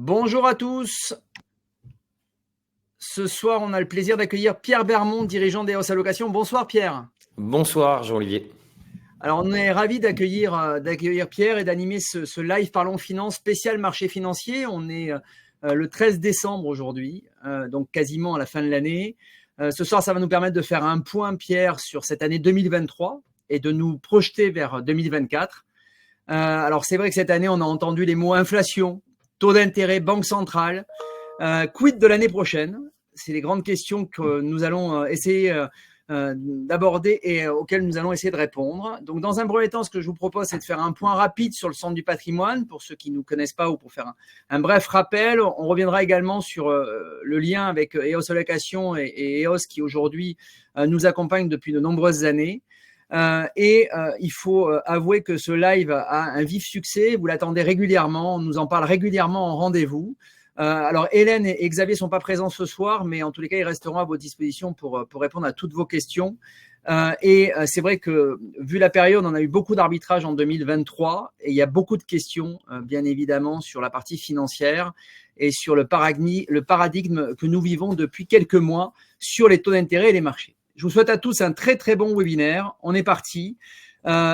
Bonjour à tous. Ce soir, on a le plaisir d'accueillir Pierre Bermond, dirigeant d'EOS Allocation. Bonsoir Pierre. Bonsoir Jean-Olivier. Alors, on est ravis d'accueillir Pierre et d'animer ce live Parlons Finance spécial marché financier. On est le 13 décembre aujourd'hui, donc quasiment à la fin de l'année. Ce soir, ça va nous permettre de faire un point, Pierre, sur cette année 2023 et de nous projeter vers 2024. Alors, c'est vrai que cette année, on a entendu les mots inflation, taux d'intérêt, banque centrale. Quid de l'année prochaine? C'est les grandes questions que nous allons essayer d'aborder et auxquelles nous allons essayer de répondre. Donc, dans un premier temps, ce que je vous propose, c'est de faire un point rapide sur le centre du patrimoine, pour ceux qui ne nous connaissent pas ou pour faire un bref rappel. On reviendra également sur le lien avec EOS Allocation et EOS qui aujourd'hui nous accompagnent depuis de nombreuses années. Il faut avouer que ce live a un vif succès. Vous l'attendez régulièrement. On nous en parle régulièrement en rendez-vous. Alors, Hélène et Xavier ne sont pas présents ce soir, mais en tous les cas, ils resteront à votre disposition pour répondre à toutes vos questions. C'est vrai que, vu la période, on a eu beaucoup d'arbitrage en 2023 et il y a beaucoup de questions, bien évidemment, sur la partie financière et sur le paradigme que nous vivons depuis quelques mois sur les taux d'intérêt et les marchés. Je vous souhaite à tous un très, très bon webinaire. On est parti.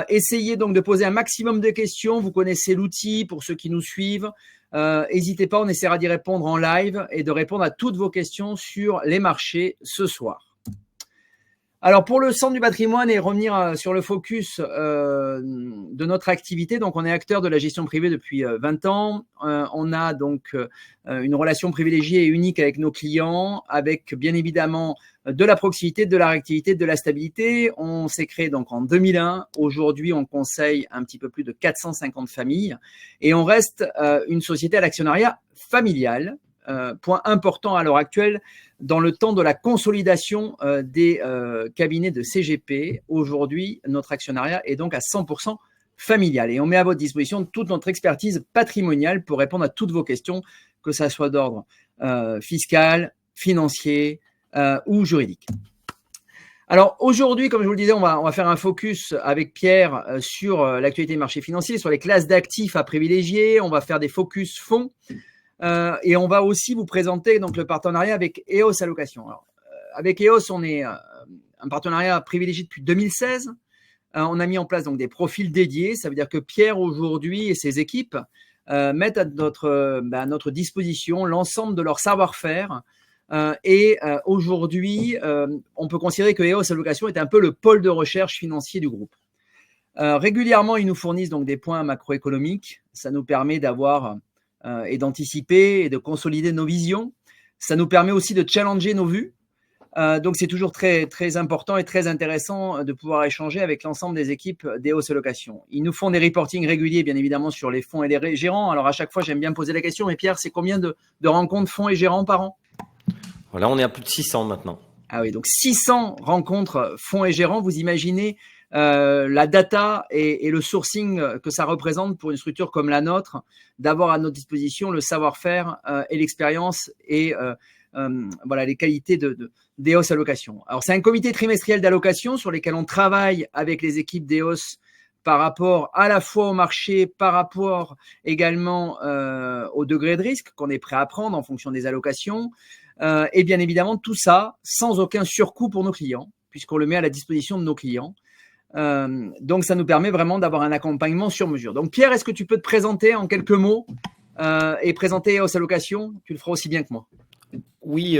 Essayez donc de poser un maximum de questions. Vous connaissez l'outil pour ceux qui nous suivent. N'hésitez pas, on essaiera d'y répondre en live et de répondre à toutes vos questions sur les marchés ce soir. Alors, pour le centre du patrimoine et revenir sur le focus de notre activité, donc on est acteur de la gestion privée depuis 20 ans. On a donc une relation privilégiée et unique avec nos clients, avec bien évidemment de la proximité, de la réactivité, de la stabilité. On s'est créé donc en 2001. Aujourd'hui, on conseille un petit peu plus de 450 familles et on reste une société à l'actionnariat familial. Point important à l'heure actuelle, dans le temps de la consolidation des cabinets de CGP. Aujourd'hui, notre actionnariat est donc à 100% familial et on met à votre disposition toute notre expertise patrimoniale pour répondre à toutes vos questions, que ça soit d'ordre fiscal, financier ou juridique. Alors aujourd'hui, comme je vous le disais, on va faire un focus avec Pierre sur l'actualité des marchés financiers, sur les classes d'actifs à privilégier. On va faire des focus fonds. Et on va aussi vous présenter donc le partenariat avec EOS Allocation. Alors, avec EOS, on est un partenariat privilégié depuis 2016. On a mis en place donc des profils dédiés. Ça veut dire que Pierre aujourd'hui et ses équipes mettent à notre disposition l'ensemble de leur savoir-faire. Aujourd'hui, on peut considérer que EOS Allocation est un peu le pôle de recherche financier du groupe. Régulièrement, ils nous fournissent donc des points macroéconomiques. Ça nous permet d'avoir et d'anticiper et de consolider nos visions. Ça nous permet aussi de challenger nos vues. Donc, c'est toujours très, très important et très intéressant de pouvoir échanger avec l'ensemble des équipes d'EOS Allocation. Ils nous font des reportings réguliers, bien évidemment, sur les fonds et les gérants. Alors, à chaque fois, j'aime bien poser la question, mais Pierre, c'est combien de rencontres fonds et gérants par an? Voilà, on est à plus de 600 maintenant. Ah oui, donc 600 rencontres fonds et gérants. Vous imaginez la data et le sourcing que ça représente pour une structure comme la nôtre, d'avoir à notre disposition le savoir-faire et l'expérience et voilà, les qualités d'EOS Allocation. Alors, c'est un comité trimestriel d'allocation sur lesquels on travaille avec les équipes d'EOS par rapport à la fois au marché, par rapport également au degré de risque qu'on est prêt à prendre en fonction des allocations. Et bien évidemment, tout ça sans aucun surcoût pour nos clients, puisqu'on le met à la disposition de nos clients. Donc, ça nous permet vraiment d'avoir un accompagnement sur mesure. Donc, Pierre, est-ce que tu peux te présenter en quelques mots et présenter EOS Allocation? Tu le feras aussi bien que moi. Oui,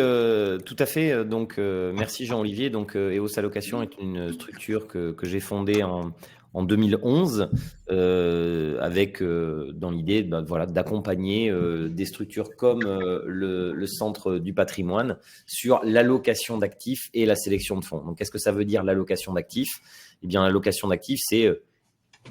tout à fait. Donc, merci Jean-Olivier. Donc, EOS Allocation est une structure que j'ai fondée en 2011 avec dans l'idée d'accompagner des structures comme le Centre du patrimoine sur l'allocation d'actifs et la sélection de fonds. Donc, qu'est-ce que ça veut dire l'allocation d'actifs? Eh bien, l'allocation d'actifs, c'est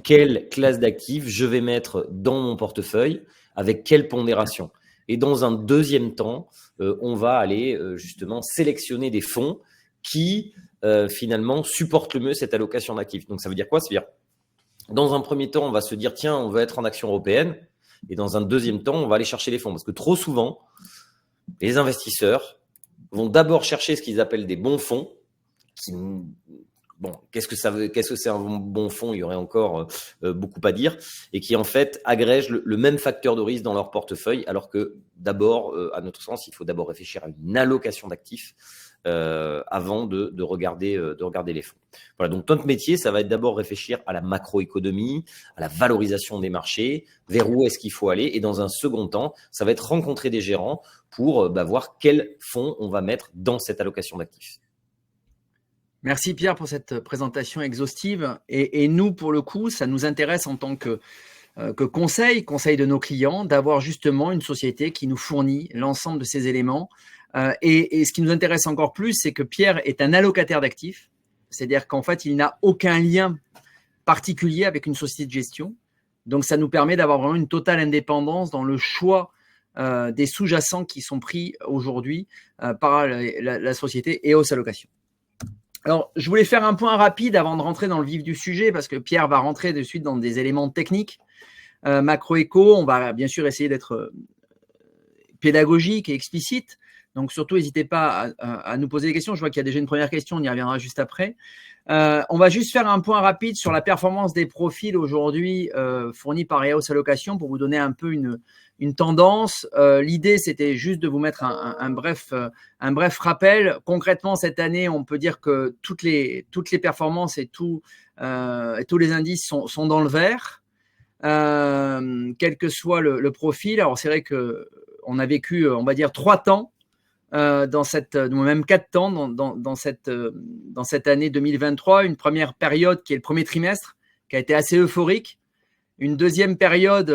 quelle classe d'actifs je vais mettre dans mon portefeuille, avec quelle pondération. Et dans un deuxième temps, on va aller justement sélectionner des fonds qui finalement supportent le mieux cette allocation d'actifs. Donc, ça veut dire quoi? C'est-à-dire, dans un premier temps, on va se dire, tiens, on veut être en action européenne. Et dans un deuxième temps, on va aller chercher les fonds. Parce que trop souvent, les investisseurs vont d'abord chercher ce qu'ils appellent des bons fonds, qui bon, qu'est-ce que c'est un bon fonds? Il y aurait encore beaucoup à dire, et qui en fait agrègent le même facteur de risque dans leur portefeuille, alors que d'abord, à notre sens, il faut d'abord réfléchir à une allocation d'actifs avant de regarder les fonds. Voilà, donc notre métier, ça va être d'abord réfléchir à la macroéconomie, à la valorisation des marchés, vers où est-ce qu'il faut aller, et dans un second temps, ça va être rencontrer des gérants pour voir quels fonds on va mettre dans cette allocation d'actifs. Merci Pierre pour cette présentation exhaustive. Et nous, pour le coup, ça nous intéresse en tant que conseil de nos clients, d'avoir justement une société qui nous fournit l'ensemble de ces éléments. Et ce qui nous intéresse encore plus, c'est que Pierre est un allocataire d'actifs, c'est-à-dire qu'en fait, il n'a aucun lien particulier avec une société de gestion. Donc, ça nous permet d'avoir vraiment une totale indépendance dans le choix des sous-jacents qui sont pris aujourd'hui par la société EOS Allocation. Alors, je voulais faire un point rapide avant de rentrer dans le vif du sujet, parce que Pierre va rentrer de suite dans des éléments techniques. Macroéco, on va bien sûr essayer d'être pédagogique et explicite. Donc, surtout, n'hésitez pas à nous poser des questions. Je vois qu'il y a déjà une première question, on y reviendra juste après. On va juste faire un point rapide sur la performance des profils aujourd'hui fournis par EOS Allocation pour vous donner un peu une tendance. L'idée, c'était juste de vous mettre un bref rappel. Concrètement, cette année, on peut dire que toutes les performances et tous les indices sont dans le vert, quel que soit le profil. Alors, c'est vrai qu'on a vécu, on va dire, 3 temps. Même 4 temps dans cette année 2023, une première période qui est le premier trimestre, qui a été assez euphorique, une deuxième période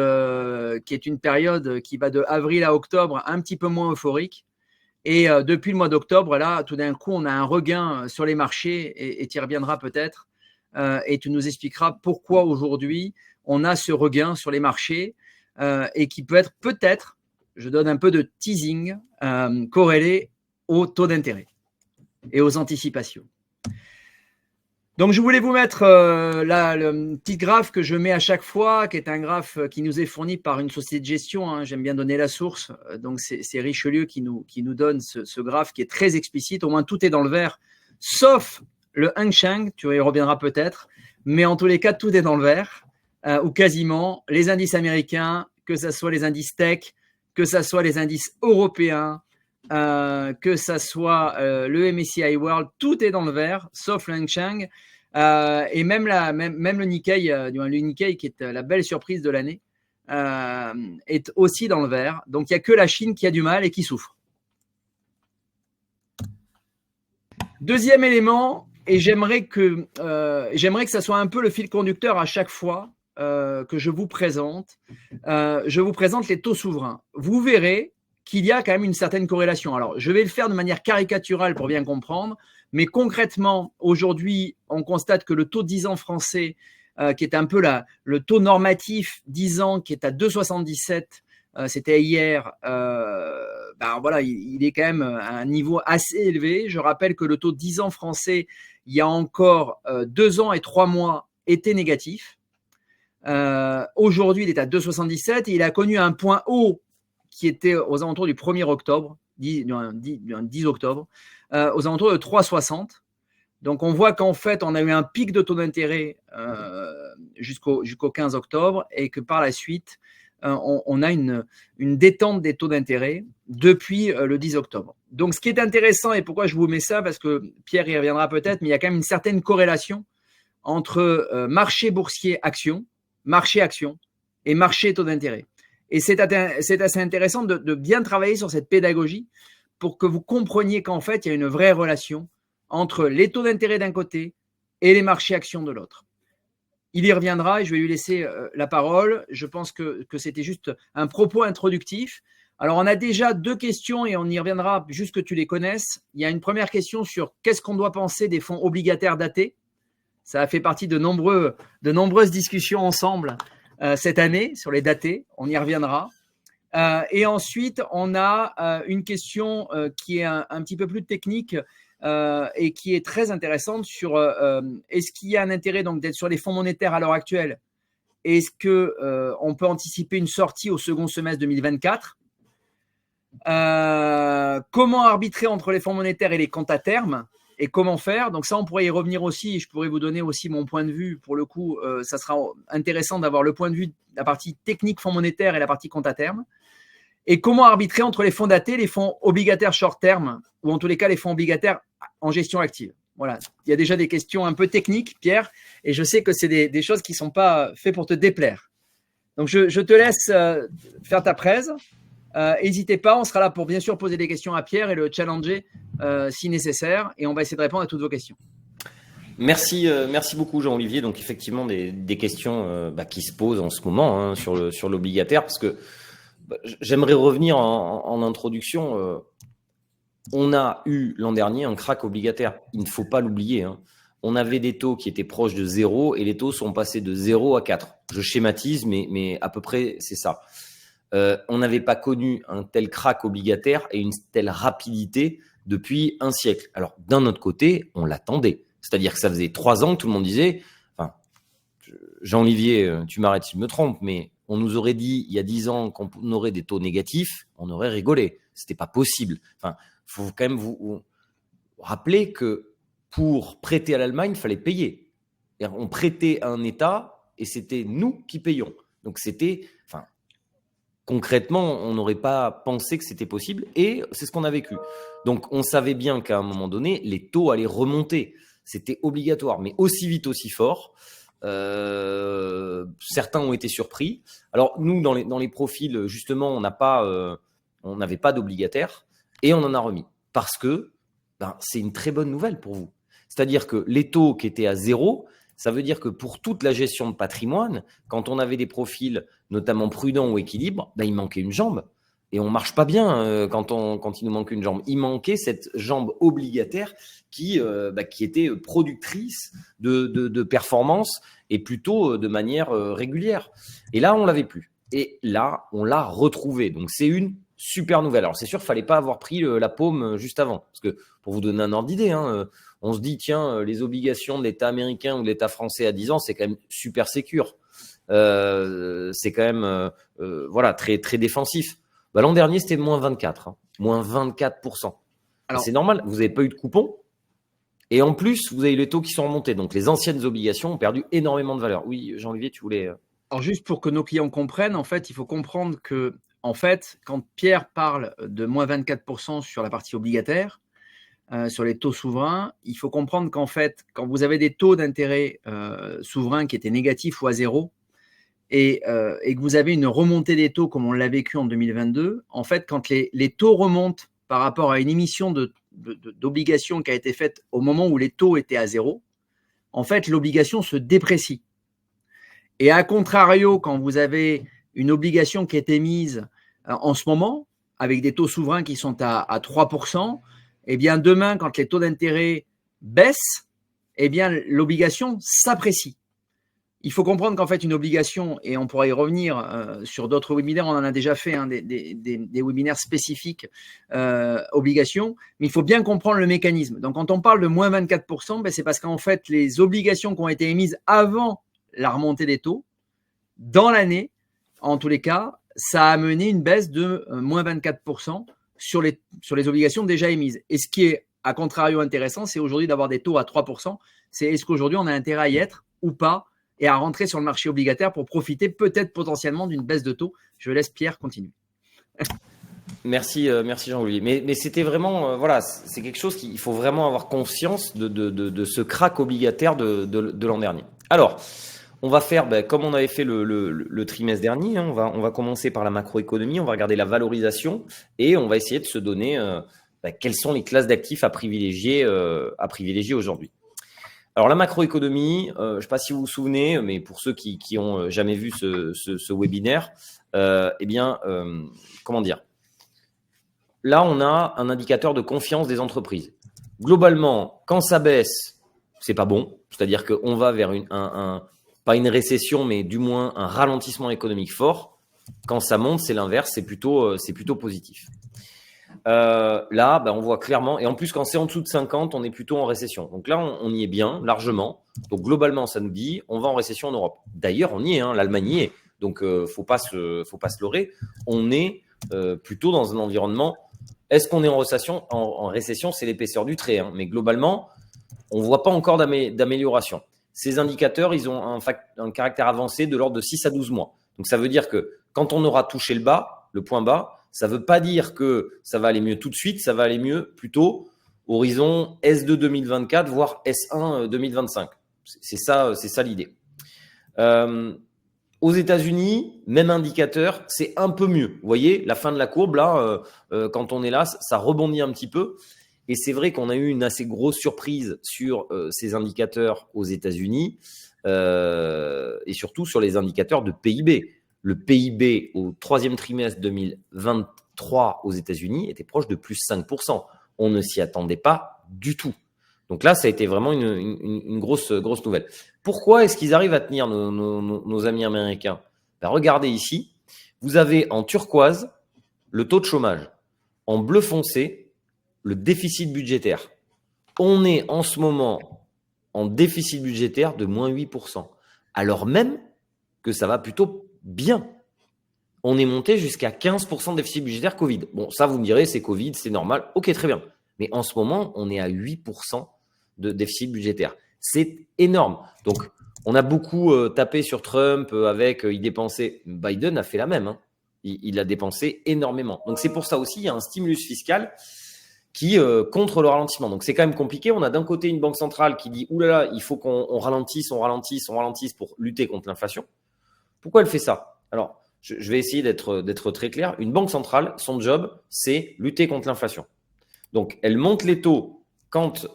qui est une période qui va de avril à octobre, un petit peu moins euphorique, et depuis le mois d'octobre, là, tout d'un coup, on a un regain sur les marchés, et tu y reviendras peut-être, et tu nous expliqueras pourquoi aujourd'hui on a ce regain sur les marchés, et qui peut être peut-être, je donne un peu de teasing, corrélé au taux d'intérêt et aux anticipations. Donc, je voulais vous mettre le petit graphe que je mets à chaque fois, qui est un graphe qui nous est fourni par une société de gestion. Hein, j'aime bien donner la source. Donc, c'est Richelieu qui nous donne ce graphe qui est très explicite. Au moins, tout est dans le vert, sauf le Hang Seng. Tu y reviendras peut-être. Mais en tous les cas, tout est dans le vert, ou quasiment. Les indices américains, que ce soit les indices tech, que ce soit les indices européens, que ce soit le MSCI World, tout est dans le vert, sauf le Hang Seng, et même le Nikkei, qui est la belle surprise de l'année, est aussi dans le vert. Donc, il n'y a que la Chine qui a du mal et qui souffre. Deuxième élément, et j'aimerais que ça soit un peu le fil conducteur à chaque fois que je vous présente les taux souverains. Vous verrez qu'il y a quand même une certaine corrélation. Alors, je vais le faire de manière caricaturale pour bien comprendre, mais concrètement, aujourd'hui, on constate que le taux 10 ans français, qui est un peu le taux normatif 10 ans, qui est à 2,77, c'était hier, voilà, il est quand même à un niveau assez élevé. Je rappelle que le taux 10 ans français, il y a encore 2 ans et 3 mois, était négatif. Aujourd'hui, il est à 2,77 et il a connu un point haut qui était aux alentours du 1er octobre, 10 octobre, aux alentours de 3,60. Donc, on voit qu'en fait, on a eu un pic de taux d'intérêt jusqu'au 15 octobre et que par la suite, on a une détente des taux d'intérêt depuis le 10 octobre. Donc, ce qui est intéressant, et pourquoi je vous mets ça, parce que Pierre y reviendra peut-être, mais il y a quand même une certaine corrélation entre marché boursier action, marché action et marché taux d'intérêt. Et c'est assez intéressant de bien travailler sur cette pédagogie pour que vous compreniez qu'en fait, il y a une vraie relation entre les taux d'intérêt d'un côté et les marchés actions de l'autre. Il y reviendra et je vais lui laisser la parole. Je pense que c'était juste un propos introductif. Alors, on a déjà 2 questions et on y reviendra juste que tu les connaisses. Il y a une première question sur qu'est-ce qu'on doit penser des fonds obligataires datés. Ça a fait partie de nombreuses discussions ensemble cette année sur les datés. On y reviendra. Et ensuite, on a une question qui est un petit peu plus technique et qui est très intéressante sur est-ce qu'il y a un intérêt donc d'être sur les fonds monétaires à l'heure actuelle? Est-ce qu'on peut anticiper une sortie au second semestre 2024? Comment arbitrer entre les fonds monétaires et les comptes à terme? et comment faire. Donc ça, on pourrait y revenir aussi. Je pourrais vous donner aussi mon point de vue. Pour le coup, ça sera intéressant d'avoir le point de vue de la partie technique fonds monétaire et la partie compte à terme. Et comment arbitrer entre les fonds datés, les fonds obligataires short terme, ou en tous les cas les fonds obligataires en gestion active. Voilà, il y a déjà des questions un peu techniques, Pierre, et je sais que c'est des choses qui ne sont pas faites pour te déplaire. Donc, je te laisse faire ta presse. N'hésitez pas, on sera là pour bien sûr poser des questions à Pierre et le challenger si nécessaire, et on va essayer de répondre à toutes vos questions. Merci beaucoup Jean-Olivier. Donc effectivement des questions qui se posent en ce moment sur l'obligataire, parce que j'aimerais revenir en introduction. On a eu l'an dernier un crack obligataire. Il ne faut pas l'oublier. On avait des taux qui étaient proches de 0 et les taux sont passés de 0 à 4. Je schématise, mais à peu près c'est ça. On n'avait pas connu un tel crack obligataire et une telle rapidité depuis un siècle. Alors d'un autre côté, on l'attendait. C'est-à-dire que ça faisait 3 ans que tout le monde disait, enfin, Jean-Olivier, tu m'arrêtes si je me trompe, mais on nous aurait dit il y a 10 ans qu'on aurait des taux négatifs, on aurait rigolé. C'était pas possible. Enfin, faut quand même vous rappeler que pour prêter à l'Allemagne, il fallait payer. On prêtait à un État et c'était nous qui payions. Donc c'était, enfin, concrètement, on n'aurait pas pensé que c'était possible et c'est ce qu'on a vécu. Donc on savait bien qu'à un moment donné, les taux allaient remonter. C'était obligatoire, mais aussi vite, aussi fort. Certains ont été surpris. Alors nous, dans les profils, justement, on n'avait pas d'obligataire et on en a remis parce que c'est une très bonne nouvelle pour vous. C'est-à-dire que les taux qui étaient à 0, ça veut dire que pour toute la gestion de patrimoine, quand on avait des profils notamment prudents ou équilibre, il manquait une jambe. Et on ne marche pas bien quand il nous manque une jambe. Il manquait cette jambe obligataire qui était productrice de performance et plutôt de manière régulière. Et là, on ne l'avait plus. Et là, on l'a retrouvé. Donc, c'est une super nouvelle. Alors, c'est sûr qu'il ne fallait pas avoir pris la paume juste avant. Parce que, pour vous donner un ordre d'idée, on se dit, tiens, les obligations de l'État américain ou de l'État français à 10 ans, c'est quand même super sécure. C'est quand même très, très défensif. L'an dernier, c'était moins 24. Moins 24%. Alors, c'est normal, vous n'avez pas eu de coupon. Et en plus, vous avez les taux qui sont remontés. Donc, les anciennes obligations ont perdu énormément de valeur. Oui, Jean-Olivier, tu voulais… Alors, juste pour que nos clients comprennent, en fait, il faut comprendre que, en fait, quand Pierre parle de moins 24% sur la partie obligataire, sur les taux souverains, il faut comprendre qu'en fait, quand vous avez des taux d'intérêt souverains qui étaient négatifs ou à zéro, et que vous avez une remontée des taux comme on l'a vécu en 2022, en fait, quand les taux remontent par rapport à une émission d'obligation qui a été faite au moment où les taux étaient à zéro, en fait, l'obligation se déprécie. Et à contrario, quand vous avez une obligation qui est émise en ce moment, avec des taux souverains qui sont à 3%, eh bien demain, quand les taux d'intérêt baissent, eh bien l'obligation s'apprécie. Il faut comprendre qu'en fait, une obligation, et on pourra y revenir sur d'autres webinaires, on en a déjà fait des webinaires spécifiques obligations, mais il faut bien comprendre le mécanisme. Donc, quand on parle de moins 24%, c'est parce qu'en fait, les obligations qui ont été émises avant la remontée des taux, dans l'année, en tous les cas, ça a amené une baisse de moins 24% sur les obligations déjà émises. Et ce qui est, à contrario, intéressant, c'est aujourd'hui d'avoir des taux à 3%. C'est est-ce qu'aujourd'hui, on a intérêt à y être ou pas et à rentrer sur le marché obligataire pour profiter peut-être potentiellement d'une baisse de taux. Je laisse Pierre continuer. Merci Jean-Louis. Mais c'était vraiment, c'est quelque chose qu'il faut vraiment avoir conscience de ce crack obligataire de l'an dernier. Alors, on va faire comme on avait fait le trimestre dernier. On va commencer par la macroéconomie, on va regarder la valorisation et on va essayer de se donner quelles sont les classes d'actifs à privilégier aujourd'hui. Alors, la macroéconomie, je ne sais pas si vous vous souvenez, mais pour ceux qui ont jamais vu ce webinaire, comment dire ? Là, on a un indicateur de confiance des entreprises. Globalement, quand ça baisse, c'est pas bon. C'est-à-dire qu'on va vers pas une récession, mais du moins un ralentissement économique fort. Quand ça monte, c'est l'inverse, c'est plutôt positif. Là, on voit clairement, et en plus quand c'est en dessous de 50, on est plutôt en récession. Donc là, on y est bien, largement. Donc globalement, ça nous dit, on va en récession en Europe. D'ailleurs, on y est, l'Allemagne y est. Donc faut pas se leurrer. On est plutôt dans un environnement Est-ce qu'on est en récession? En récession, c'est l'épaisseur du trait, hein. Mais globalement, on ne voit pas encore d'amélioration. Ces indicateurs, ils ont un caractère avancé de l'ordre de 6 à 12 mois. Donc, ça veut dire que quand on aura touché le point bas, ça ne veut pas dire que ça va aller mieux tout de suite, ça va aller mieux plutôt horizon S2 2024, voire S1 2025. C'est ça l'idée. Aux États-Unis, même indicateur, c'est un peu mieux. Vous voyez, la fin de la courbe, là, quand on est là, ça rebondit un petit peu. Et c'est vrai qu'on a eu une assez grosse surprise sur ces indicateurs aux États-Unis et surtout sur les indicateurs de PIB. Le PIB au troisième trimestre 2023 aux États-Unis était proche de plus 5%. On ne s'y attendait pas du tout. Donc là, ça a été vraiment une grosse nouvelle. Pourquoi est-ce qu'ils arrivent à tenir nos amis américains? Ben, regardez ici, vous avez en turquoise le taux de chômage, en bleu foncé le déficit budgétaire. On est en ce moment en déficit budgétaire de moins 8%, alors même que ça va plutôt bien. On est monté jusqu'à 15% de déficit budgétaire Covid. Bon, ça, vous me direz, c'est Covid, c'est normal. Ok, très bien. Mais en ce moment, on est à 8% de déficit budgétaire. C'est énorme. Donc, on a beaucoup tapé sur Trump avec il dépensait. Biden a fait la même. Hein. Il a dépensé énormément. Donc, c'est pour ça aussi, il y a un stimulus fiscal qui contre le ralentissement. Donc, c'est quand même compliqué. On a d'un côté une banque centrale qui dit « Oulala, il faut qu'on ralentisse pour lutter contre l'inflation ». Pourquoi elle fait ça? Alors, je vais essayer d'être très clair. Une banque centrale, son job, c'est lutter contre l'inflation. Donc, elle monte les taux quand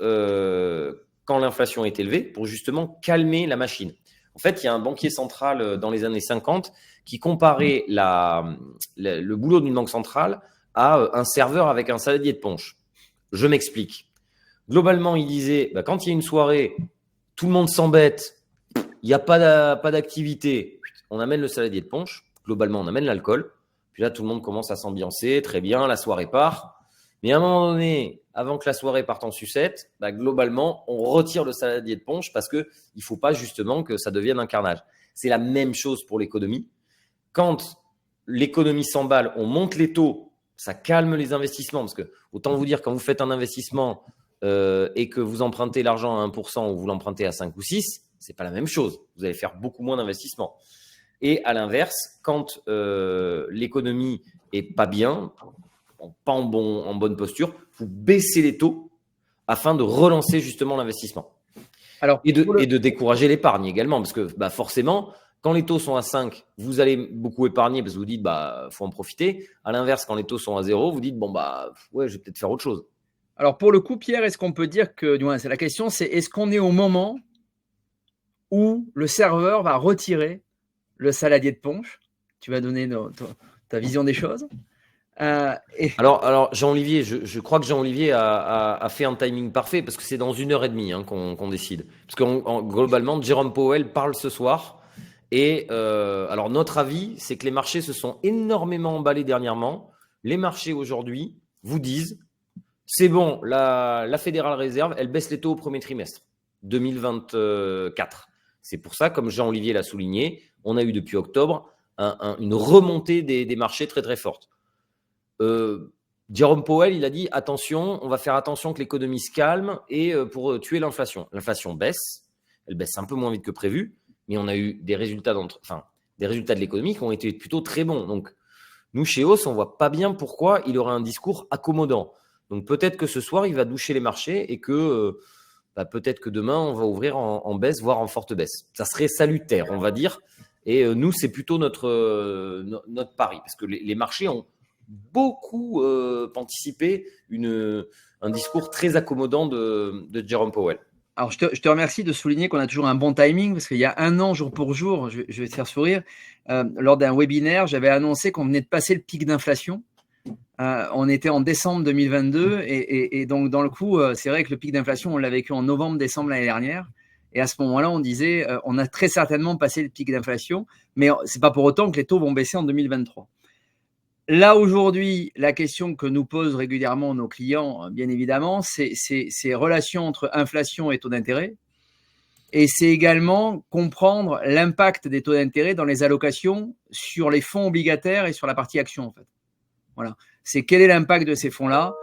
l'inflation est élevée pour justement calmer la machine. En fait, il y a un banquier central dans les années 50 qui comparait le boulot d'une banque centrale à un serveur avec un saladier de punch. Je m'explique. Globalement, il disait, quand il y a une soirée, tout le monde s'embête, il n'y a pas d'activité, on amène le saladier de punch, globalement, on amène l'alcool, puis là, tout le monde commence à s'ambiancer, très bien, la soirée part. Mais à un moment donné, avant que la soirée parte en sucette, globalement, on retire le saladier de punch parce qu'il ne faut pas justement que ça devienne un carnage. C'est la même chose pour l'économie. Quand l'économie s'emballe, on monte les taux, ça calme les investissements. Parce que autant vous dire, quand vous faites un investissement et que vous empruntez l'argent à 1% ou vous l'empruntez à 5 ou 6, ce n'est pas la même chose. Vous allez faire beaucoup moins d'investissements. Et à l'inverse, quand l'économie n'est pas bien, pas en bonne posture, vous baissez les taux afin de relancer justement l'investissement. Alors, et de décourager l'épargne également, parce que forcément, quand les taux sont à 5, vous allez beaucoup épargner parce que vous dites faut en profiter. À l'inverse, quand les taux sont à 0, vous dites ouais, je vais peut-être faire autre chose. Alors pour le coup, Pierre, est-ce qu'on peut dire que, du moins, c'est la question, c'est est-ce qu'on est au moment où le serveur va retirer le saladier de punch? Tu vas donner ta vision des choses. Alors Jean-Olivier, je crois que Jean-Olivier a fait un timing parfait parce que c'est dans 1h30 qu'on décide. Parce que globalement, Jérôme Powell parle ce soir. Et alors notre avis, c'est que les marchés se sont énormément emballés dernièrement. Les marchés aujourd'hui vous disent, c'est bon, la Fédérale Réserve, elle baisse les taux au premier trimestre 2024. C'est pour ça, comme Jean-Olivier l'a souligné, on a eu depuis octobre une remontée des marchés très très forte. Jérôme Powell, il a dit attention, on va faire attention que l'économie se calme et pour tuer l'inflation. L'inflation baisse, elle baisse un peu moins vite que prévu, mais on a eu des résultats de l'économie qui ont été plutôt très bons. Donc, nous, chez Hauss, on ne voit pas bien pourquoi il aurait un discours accommodant. Donc, peut-être que ce soir, il va doucher les marchés et que peut-être que demain, on va ouvrir en baisse, voire en forte baisse. Ça serait salutaire, on va dire. Et nous, c'est plutôt notre pari, parce que les marchés ont beaucoup anticipé un discours très accommodant de Jérôme Powell. Alors, je te remercie de souligner qu'on a toujours un bon timing, parce qu'il y a un an, jour pour jour, je vais te faire sourire, lors d'un webinaire, j'avais annoncé qu'on venait de passer le pic d'inflation. On était en décembre 2022, et donc, dans le coup, c'est vrai que le pic d'inflation, on l'a vécu en novembre-décembre l'année dernière. Et à ce moment-là, on disait, on a très certainement passé le pic d'inflation, mais ce n'est pas pour autant que les taux vont baisser en 2023. Là, aujourd'hui, la question que nous posent régulièrement nos clients, bien évidemment, c'est ces relations entre inflation et taux d'intérêt. Et c'est également comprendre l'impact des taux d'intérêt dans les allocations sur les fonds obligataires et sur la partie action, en fait. Voilà. C'est quel est l'impact de ces fonds-là,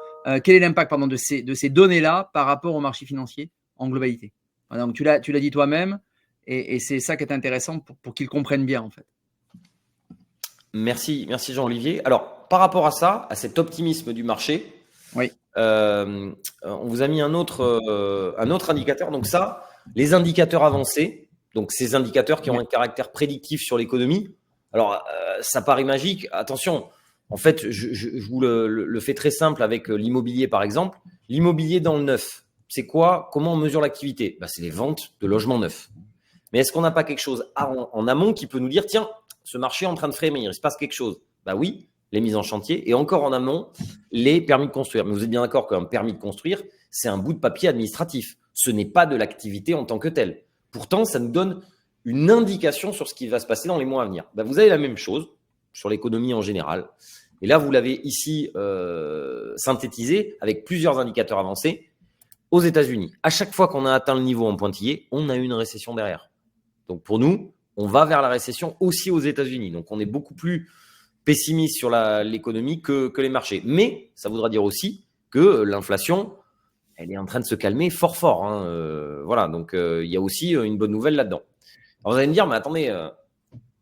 quel est l'impact de ces données-là par rapport au marché financier en globalité. Voilà, donc tu l'as dit toi-même, et c'est ça qui est intéressant pour qu'ils comprennent bien en fait. Merci Jean-Olivier. Alors, par rapport à ça, à cet optimisme du marché, oui. On vous a mis un autre indicateur. Donc ça, les indicateurs avancés, donc ces indicateurs qui ont un caractère prédictif sur l'économie. Alors, ça paraît magique. Attention, en fait, je vous le fais très simple avec l'immobilier, par exemple. L'immobilier dans le neuf, c'est quoi? Comment on mesure l'activité? C'est les ventes de logements neufs. Mais est-ce qu'on n'a pas quelque chose en amont qui peut nous dire, tiens, ce marché est en train de frémir, il se passe quelque chose? Oui, les mises en chantier, et encore en amont, les permis de construire. Mais vous êtes bien d'accord qu'un permis de construire, c'est un bout de papier administratif. Ce n'est pas de l'activité en tant que telle. Pourtant, ça nous donne une indication sur ce qui va se passer dans les mois à venir. Vous avez la même chose sur l'économie en général. Et là, vous l'avez ici synthétisé avec plusieurs indicateurs avancés. Aux États-Unis, à chaque fois qu'on a atteint le niveau en pointillé, on a une récession derrière. Donc pour nous, on va vers la récession aussi aux États-Unis. Donc on est beaucoup plus pessimiste sur l'économie que les marchés. Mais ça voudra dire aussi que l'inflation, elle est en train de se calmer fort. Voilà, donc il y a aussi une bonne nouvelle là-dedans. Alors vous allez me dire, mais attendez,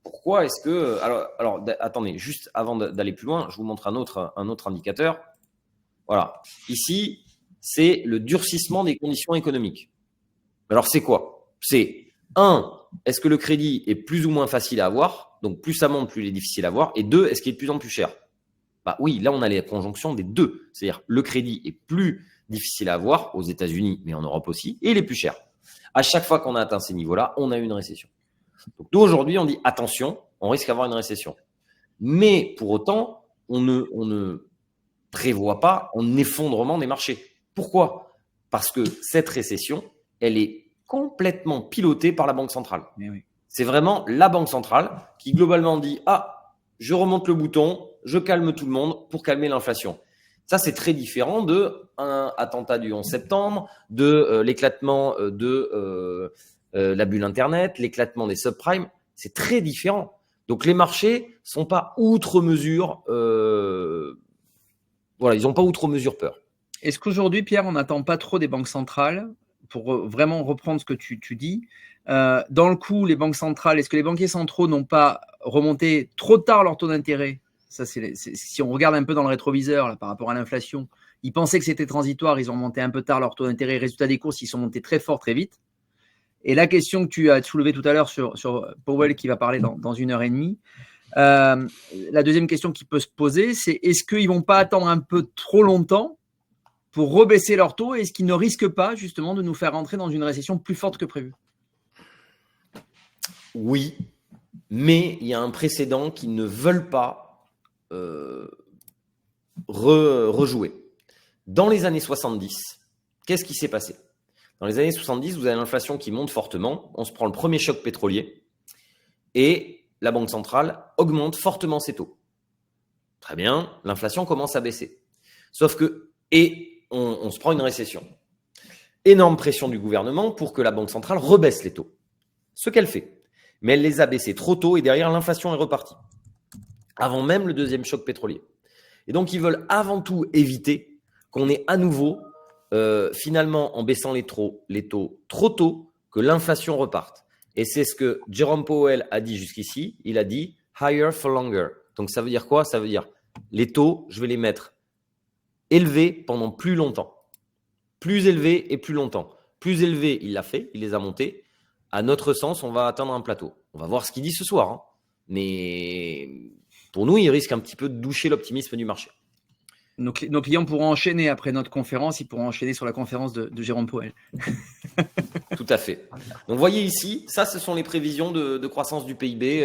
pourquoi est-ce que… Alors attendez, juste avant d'aller plus loin, je vous montre un autre indicateur. Voilà, ici, c'est le durcissement des conditions économiques. Alors c'est quoi? C'est 1, est-ce que le crédit est plus ou moins facile à avoir? Donc plus ça monte, plus il est difficile à avoir. Et 2, est-ce qu'il est de plus en plus cher? Oui, là on a les conjonctions des deux. C'est-à-dire le crédit est plus difficile à avoir aux États-Unis, mais en Europe aussi, et il est plus cher. À chaque fois qu'on a atteint ces niveaux-là, on a eu une récession. Donc nous aujourd'hui, on dit attention, on risque d'avoir une récession. Mais pour autant, on ne prévoit pas un effondrement des marchés. Pourquoi? Parce que cette récession, elle est complètement pilotée par la Banque centrale. Oui. C'est vraiment la Banque centrale qui globalement dit « Ah, je remonte le bouton, je calme tout le monde pour calmer l'inflation ». Ça, c'est très différent de un attentat du 11 septembre, de l'éclatement de la bulle Internet, l'éclatement des subprimes. C'est très différent. Donc, les marchés ne sont pas outre mesure… Voilà, ils n'ont pas outre mesure peur. Est-ce qu'aujourd'hui, Pierre, on n'attend pas trop des banques centrales pour vraiment reprendre ce que tu dis? Dans le coup, les banques centrales, est-ce que les banquiers centraux n'ont pas remonté trop tard leur taux d'intérêt? Ça, si on regarde un peu dans le rétroviseur là, par rapport à l'inflation, ils pensaient que c'était transitoire, ils ont monté un peu tard leur taux d'intérêt. Résultat des courses, ils sont montés très fort, très vite. Et la question que tu as soulevée tout à l'heure sur Powell qui va parler dans 1h30, la deuxième question qui peut se poser, c'est est-ce qu'ils ne vont pas attendre un peu trop longtemps pour rebaisser leur taux? Est-ce qu'ils ne risquent pas justement de nous faire rentrer dans une récession plus forte que prévu? Oui, mais il y a un précédent qu'ils ne veulent pas rejouer. Dans les années 70, qu'est-ce qui s'est passé? Dans les années 70, vous avez l'inflation qui monte fortement, on se prend le premier choc pétrolier et la Banque centrale augmente fortement ses taux. Très bien, l'inflation commence à baisser. Sauf que, on se prend une récession. Énorme pression du gouvernement pour que la Banque centrale rebaisse les taux. Ce qu'elle fait. Mais elle les a baissés trop tôt et derrière, l'inflation est repartie. Avant même le deuxième choc pétrolier. Et donc, ils veulent avant tout éviter qu'on ait à nouveau, finalement, en baissant les taux trop tôt, que l'inflation reparte. Et c'est ce que Jerome Powell a dit jusqu'ici. Il a dit « higher for longer ». Donc, ça veut dire quoi? Ça veut dire les taux, je vais les mettre élevés pendant plus longtemps. Plus élevés et plus longtemps. Plus élevés, il l'a fait, il les a montés. À notre sens, on va atteindre un plateau. On va voir ce qu'il dit ce soir. Hein. Mais pour nous, il risque un petit peu de doucher l'optimisme du marché. Nos clients pourront enchaîner après notre conférence, ils pourront enchaîner sur la conférence de Jérôme Powell. Tout à fait. Donc, vous voyez ici, ça, ce sont les prévisions de croissance du PIB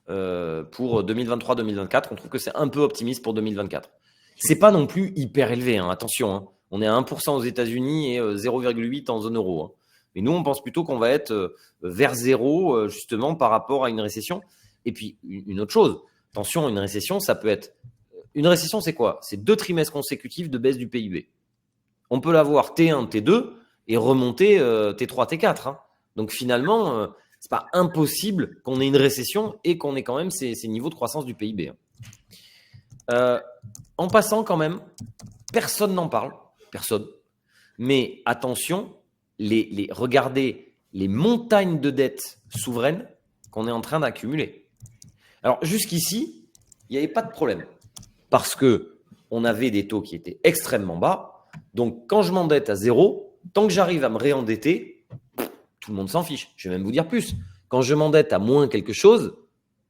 pour 2023-2024. On trouve que c'est un peu optimiste pour 2024. C'est pas non plus hyper élevé, hein, attention. Hein. On est à 1% aux États-Unis et 0,8% en zone euro. Hein. Mais nous, on pense plutôt qu'on va être vers 0, justement, par rapport à une récession. Et puis, une autre chose, attention, une récession, ça peut être… Une récession, c'est quoi? C'est 2 trimestres consécutifs de baisse du PIB. On peut l'avoir T1, T2 et remonter T3, T4. Hein. Donc, finalement, c'est pas impossible qu'on ait une récession et qu'on ait quand même ces niveaux de croissance du PIB. Hein. En passant quand même, personne n'en parle, personne. Mais attention, regardez les montagnes de dettes souveraines qu'on est en train d'accumuler. Alors jusqu'ici, il n'y avait pas de problème parce que on avait des taux qui étaient extrêmement bas. Donc quand je m'endette à zéro, tant que j'arrive à me réendetter, tout le monde s'en fiche. Je vais même vous dire plus. Quand je m'endette à moins quelque chose,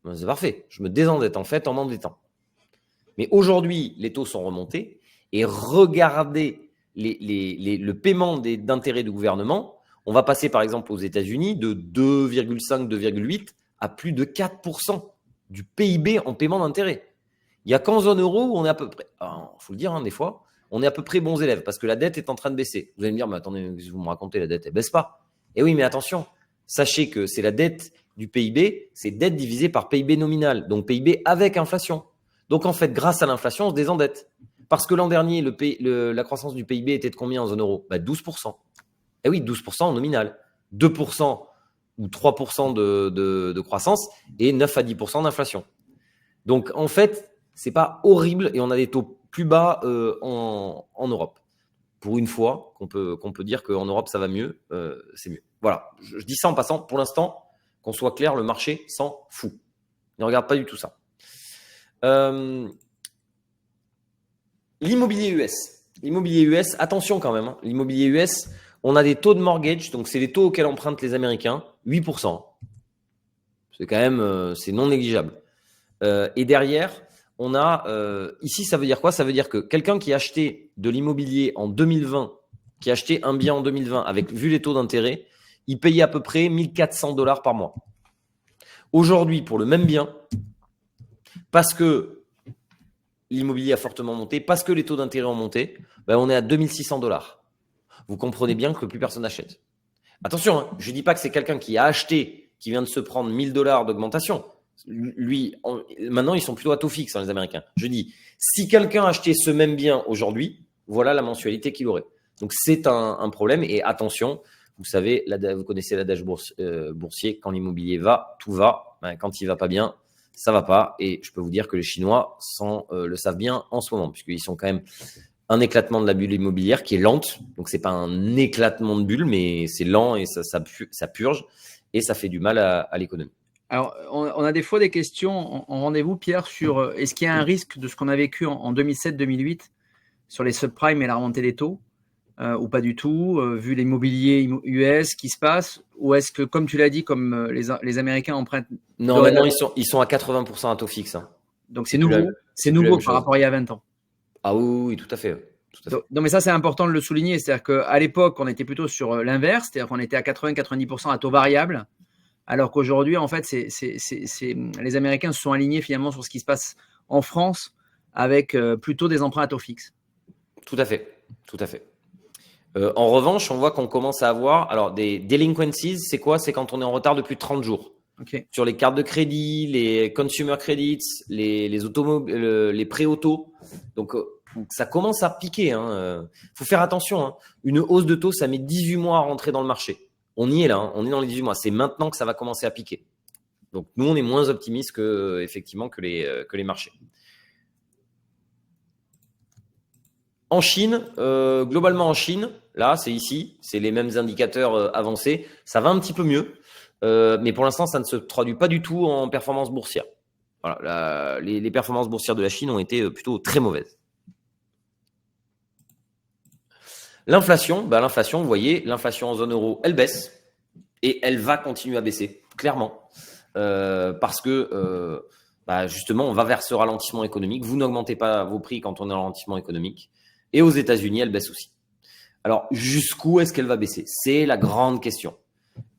ben c'est parfait. Je me désendette en fait en m'endettant. Mais aujourd'hui, les taux sont remontés et regardez le paiement d'intérêts du gouvernement. On va passer par exemple aux États-Unis de 2,5, 2,8 à plus de 4% du PIB en paiement d'intérêts. Il n'y a qu'en zone euro où on est à peu près, il faut le dire des fois, on est à peu près bons élèves parce que la dette est en train de baisser. Vous allez me dire, mais attendez, vous me racontez, la dette, elle ne baisse pas. Eh oui, mais attention, sachez que c'est la dette du PIB, c'est dette divisée par PIB nominal, donc PIB avec inflation. Donc en fait, grâce à l'inflation, on se désendette. Parce que l'an dernier, la croissance du PIB était de combien en zone euro ? 12%. Eh oui, 12% en nominal. 2% ou 3% de croissance et 9 à 10% d'inflation. Donc en fait, c'est pas horrible et on a des taux plus bas en Europe. Pour une fois qu'on peut dire qu'en Europe ça va mieux, c'est mieux. Voilà, je dis ça en passant. Pour l'instant, qu'on soit clair, le marché s'en fout. Il ne regarde pas du tout ça. L'immobilier US. L'immobilier US, attention quand même. L'immobilier US, on a des taux de mortgage, donc c'est les taux auxquels empruntent les Américains, 8%. C'est quand même, c'est non négligeable. Et derrière, on a, ici, ça veut dire quoi ? Ça veut dire que quelqu'un qui a acheté de l'immobilier en 2020, qui a acheté un bien en 2020, avec vu les taux d'intérêt, il payait à peu près $1 400 par mois. Aujourd'hui, pour le même bien, parce que l'immobilier a fortement monté, parce que les taux d'intérêt ont monté, ben on est à $2 600. Vous comprenez bien que plus personne n'achète. Attention, hein, je ne dis pas que c'est quelqu'un qui a acheté, qui vient de se prendre $1 000 d'augmentation. Lui, maintenant, ils sont plutôt à taux fixe, les Américains. Je dis, si quelqu'un a acheté ce même bien aujourd'hui, voilà la mensualité qu'il aurait. Donc, c'est un problème. Et attention, vous savez, vous connaissez l'adage boursier, quand l'immobilier va, tout va. Ben, quand il ne va pas bien, ça ne va pas. Et je peux vous dire que les Chinois le savent bien en ce moment, puisqu'ils sont quand même un éclatement de la bulle immobilière qui est lente. Donc, ce n'est pas un éclatement de bulle, mais c'est lent et ça purge et ça fait du mal à l'économie. Alors, on a des fois des questions en rendez-vous, Pierre, sur est-ce qu'il y a un risque de ce qu'on a vécu en 2007-2008 sur les subprimes et la remontée des taux ou pas du tout, vu l'immobilier US qui se passe, ou est-ce que, comme tu l'as dit, comme les Américains empruntent… Non, maintenant ils sont à 80% à taux fixe. Hein. Donc c'est nouveau par rapport à il y a 20 ans. Ah oui, tout à fait. Non, mais ça, c'est important de le souligner. C'est-à-dire qu'à l'époque, on était plutôt sur l'inverse, c'est-à-dire qu'on était à 80-90% à taux variable. Alors qu'aujourd'hui, en fait, les Américains se sont alignés finalement sur ce qui se passe en France avec plutôt des emprunts à taux fixe. Tout à fait. En revanche, on voit qu'on commence à avoir des delinquencies. C'est quoi ? C'est quand on est en retard de plus de 30 jours. Okay. Sur les cartes de crédit, les consumer credits, les prêts auto. Donc, ça commence à piquer. Faut faire attention. Hein. Une hausse de taux, ça met 18 mois à rentrer dans le marché. On y est là, on est dans les 18 mois. C'est maintenant que ça va commencer à piquer. Donc, nous, on est moins optimistes effectivement que les marchés. En Chine, globalement en Chine, là, c'est ici, c'est les mêmes indicateurs avancés. Ça va un petit peu mieux, mais pour l'instant, ça ne se traduit pas du tout en performance boursière. Voilà, les performances boursières de la Chine ont été plutôt très mauvaises. L'inflation, vous voyez, l'inflation en zone euro, elle baisse et elle va continuer à baisser, clairement, parce que justement, on va vers ce ralentissement économique. Vous n'augmentez pas vos prix quand on est en ralentissement économique. Et aux États-Unis, elle baisse aussi. Alors, jusqu'où est-ce qu'elle va baisser ? C'est la grande question.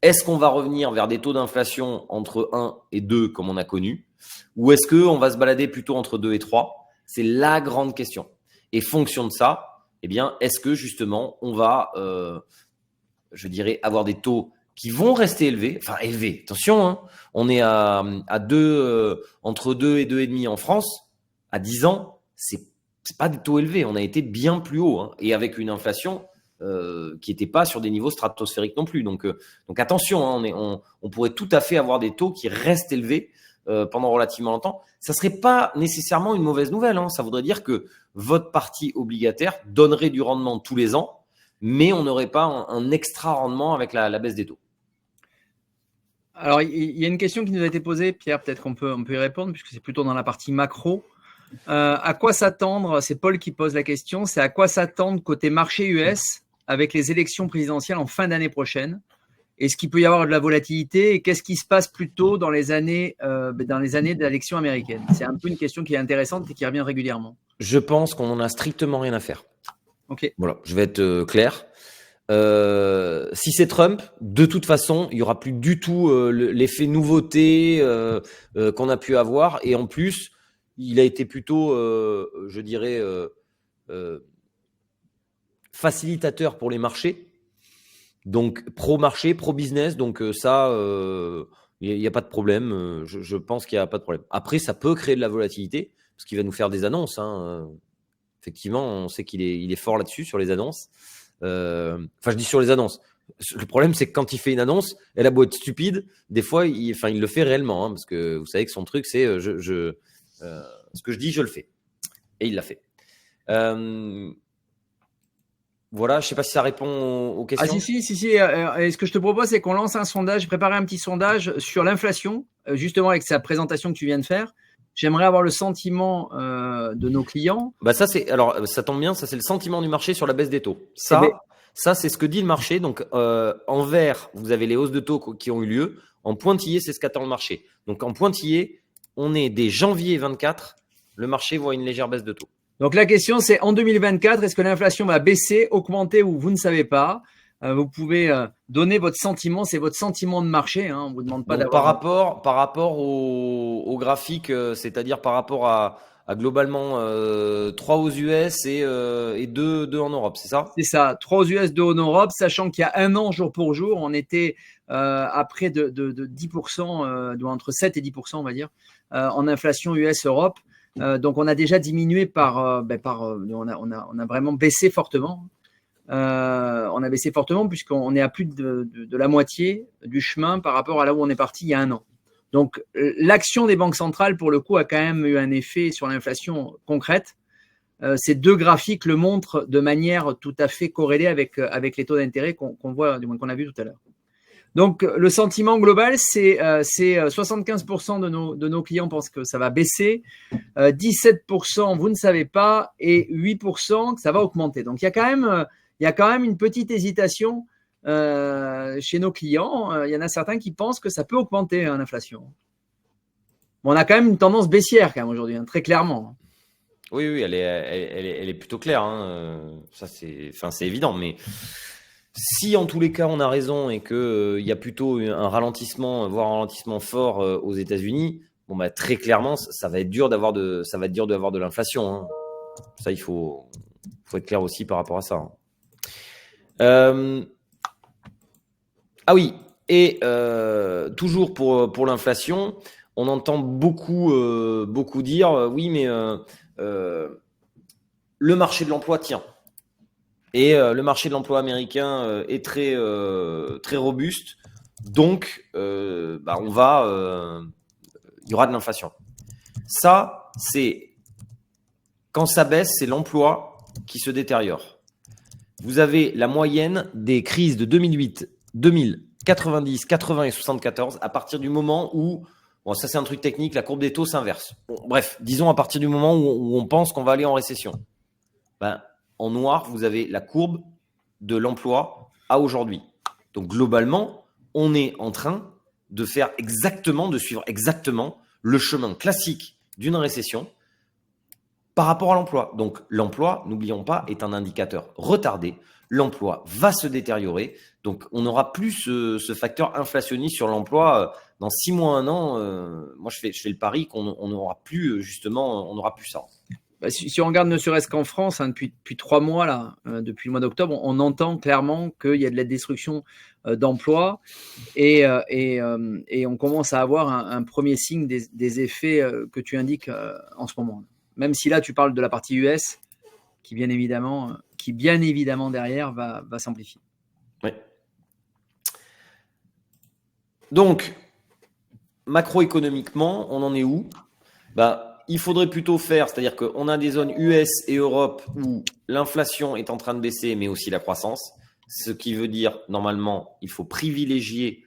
Est-ce qu'on va revenir vers des taux d'inflation entre 1 et 2 comme on a connu ? Ou est-ce qu'on va se balader plutôt entre 2 et 3 ? C'est la grande question. Et fonction de ça, eh bien, est-ce que justement, on va, avoir des taux qui vont rester élevés, enfin élevés, attention, hein, on est à 2, entre 2 et 2,5 en France, à 10 ans, c'est pas des taux élevés, on a été bien plus haut, hein, et avec une inflation qui n'était pas sur des niveaux stratosphériques non plus. Donc attention, hein, on pourrait tout à fait avoir des taux qui restent élevés pendant relativement longtemps, ça ne serait pas nécessairement une mauvaise nouvelle. Hein. Ça voudrait dire que votre partie obligataire donnerait du rendement tous les ans, mais on n'aurait pas un extra rendement avec la baisse des taux. Alors, il y a une question qui nous a été posée, Pierre, peut-être qu'on peut y répondre, puisque c'est plutôt dans la partie macro. À quoi s'attendre, c'est Paul qui pose la question, c'est à quoi s'attendre côté marché US avec les élections présidentielles en fin d'année prochaine? Est-ce qu'il peut y avoir de la volatilité et qu'est-ce qui se passe plutôt dans les années d'élection américaine? C'est un peu une question qui est intéressante et qui revient régulièrement. Je pense qu'on n'en a strictement rien à faire. Ok. Voilà, je vais être clair. Si c'est Trump, de toute façon, il n'y aura plus du tout l'effet nouveauté qu'on a pu avoir. Et en plus, il a été plutôt, je dirais, facilitateur pour les marchés. Donc, pro-marché, pro-business. Donc, ça, il n'y a pas de problème. Je pense qu'il n'y a pas de problème. Après, ça peut créer de la volatilité parce qu'il va nous faire des annonces. Hein. Effectivement, on sait qu'il est fort là-dessus, sur les annonces. Enfin, je dis sur les annonces. Le problème, c'est que quand il fait une annonce, elle a beau être stupide, des fois, il le fait réellement. Hein, parce que vous savez que son truc, c'est ce que je dis, je le fais. Et il l'a fait. Voilà, je ne sais pas si ça répond aux questions. Ah si. Et ce que je te propose, c'est qu'on lance un sondage, préparer un petit sondage sur l'inflation, justement avec sa présentation que tu viens de faire. J'aimerais avoir le sentiment de nos clients. Bah ça, ça tombe bien, ça c'est le sentiment du marché sur la baisse des taux. Ça c'est ce que dit le marché. Donc en vert, vous avez les hausses de taux qui ont eu lieu. En pointillé, c'est ce qu'attend le marché. Donc en pointillé, on est dès janvier 24, le marché voit une légère baisse de taux. Donc la question, c'est en 2024, est-ce que l'inflation va baisser, augmenter ou vous ne savez pas? Vous pouvez donner votre sentiment, c'est votre sentiment de marché. Hein, on vous demande pas d'avoir. Par rapport au graphique, c'est-à-dire par rapport à globalement 3 aux US et 2 en Europe, c'est ça? C'est ça, 3 aux US, 2 en Europe, sachant qu'il y a un an, jour pour jour, on était à près de 10%, entre 7 et 10%, on va dire, en inflation US-Europe. Donc, on a déjà diminué on a vraiment baissé fortement. On a baissé fortement puisqu'on est à plus de la moitié du chemin par rapport à là où on est parti il y a un an. Donc, l'action des banques centrales, pour le coup, a quand même eu un effet sur l'inflation concrète. Ces deux graphiques le montrent de manière tout à fait corrélée avec les taux d'intérêt qu'on voit, du moins qu'on a vu tout à l'heure. Donc, le sentiment global, c'est 75% de nos clients pensent que ça va baisser, 17% vous ne savez pas et 8% que ça va augmenter. Donc, il y a quand même une petite hésitation chez nos clients. Il y en a certains qui pensent que ça peut augmenter l'inflation. Bon, on a quand même une tendance baissière quand même aujourd'hui, hein, très clairement. Oui, elle est plutôt claire. Hein. Ça, c'est évident. Mais si en tous les cas on a raison et qu'il y a plutôt un ralentissement, voire un ralentissement fort aux États-Unis, bon bah très clairement, ça va être dur d'avoir de l'inflation. Hein. Ça, il faut être clair aussi par rapport à ça. Hein. Ah oui, et toujours pour l'inflation, on entend beaucoup dire oui, mais le marché de l'emploi tient. Et le marché de l'emploi américain est très robuste. Donc, il y aura de l'inflation. Ça, c'est quand ça baisse, c'est l'emploi qui se détériore. Vous avez la moyenne des crises de 2008, 2000, 90, 80 et 74 à partir du moment où, bon, ça c'est un truc technique, la courbe des taux s'inverse. Bon, bref, disons à partir du moment où on pense qu'on va aller en récession. En noir, vous avez la courbe de l'emploi à aujourd'hui. Donc globalement, on est en train de suivre exactement le chemin classique d'une récession par rapport à l'emploi. Donc l'emploi, n'oublions pas, est un indicateur retardé. L'emploi va se détériorer. Donc on n'aura plus ce facteur inflationniste sur l'emploi dans 6 mois, 1 an. Moi, je fais le pari qu'on n'aura plus, justement, on n'aura plus ça. Si on regarde ne serait-ce qu'en France, hein, depuis 3 mois, là, depuis le mois d'octobre, on entend clairement qu'il y a de la destruction d'emplois et on commence à avoir un premier signe des effets que tu indiques en ce moment. Même si là, tu parles de la partie US qui, bien évidemment derrière, va s'amplifier. Oui. Donc, macroéconomiquement, on en est où? Il faudrait plutôt faire, c'est-à-dire qu'on a des zones US et Europe où l'inflation est en train de baisser, mais aussi la croissance. Ce qui veut dire, normalement, il faut privilégier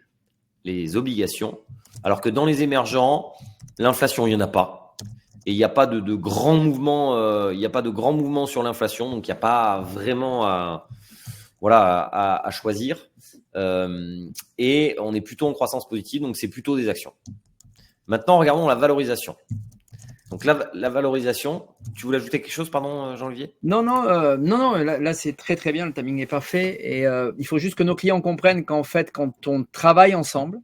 les obligations, alors que dans les émergents, l'inflation, il n'y en a pas. Et il n'y a pas de grands mouvements, sur l'inflation, donc il n'y a pas vraiment à choisir. Et on est plutôt en croissance positive, donc c'est plutôt des actions. Maintenant, regardons la valorisation. Donc la valorisation, tu voulais ajouter quelque chose, pardon, Jean-Olivier? Non, là c'est très très bien, le timing est parfait. Et il faut juste que nos clients comprennent qu'en fait, quand on travaille ensemble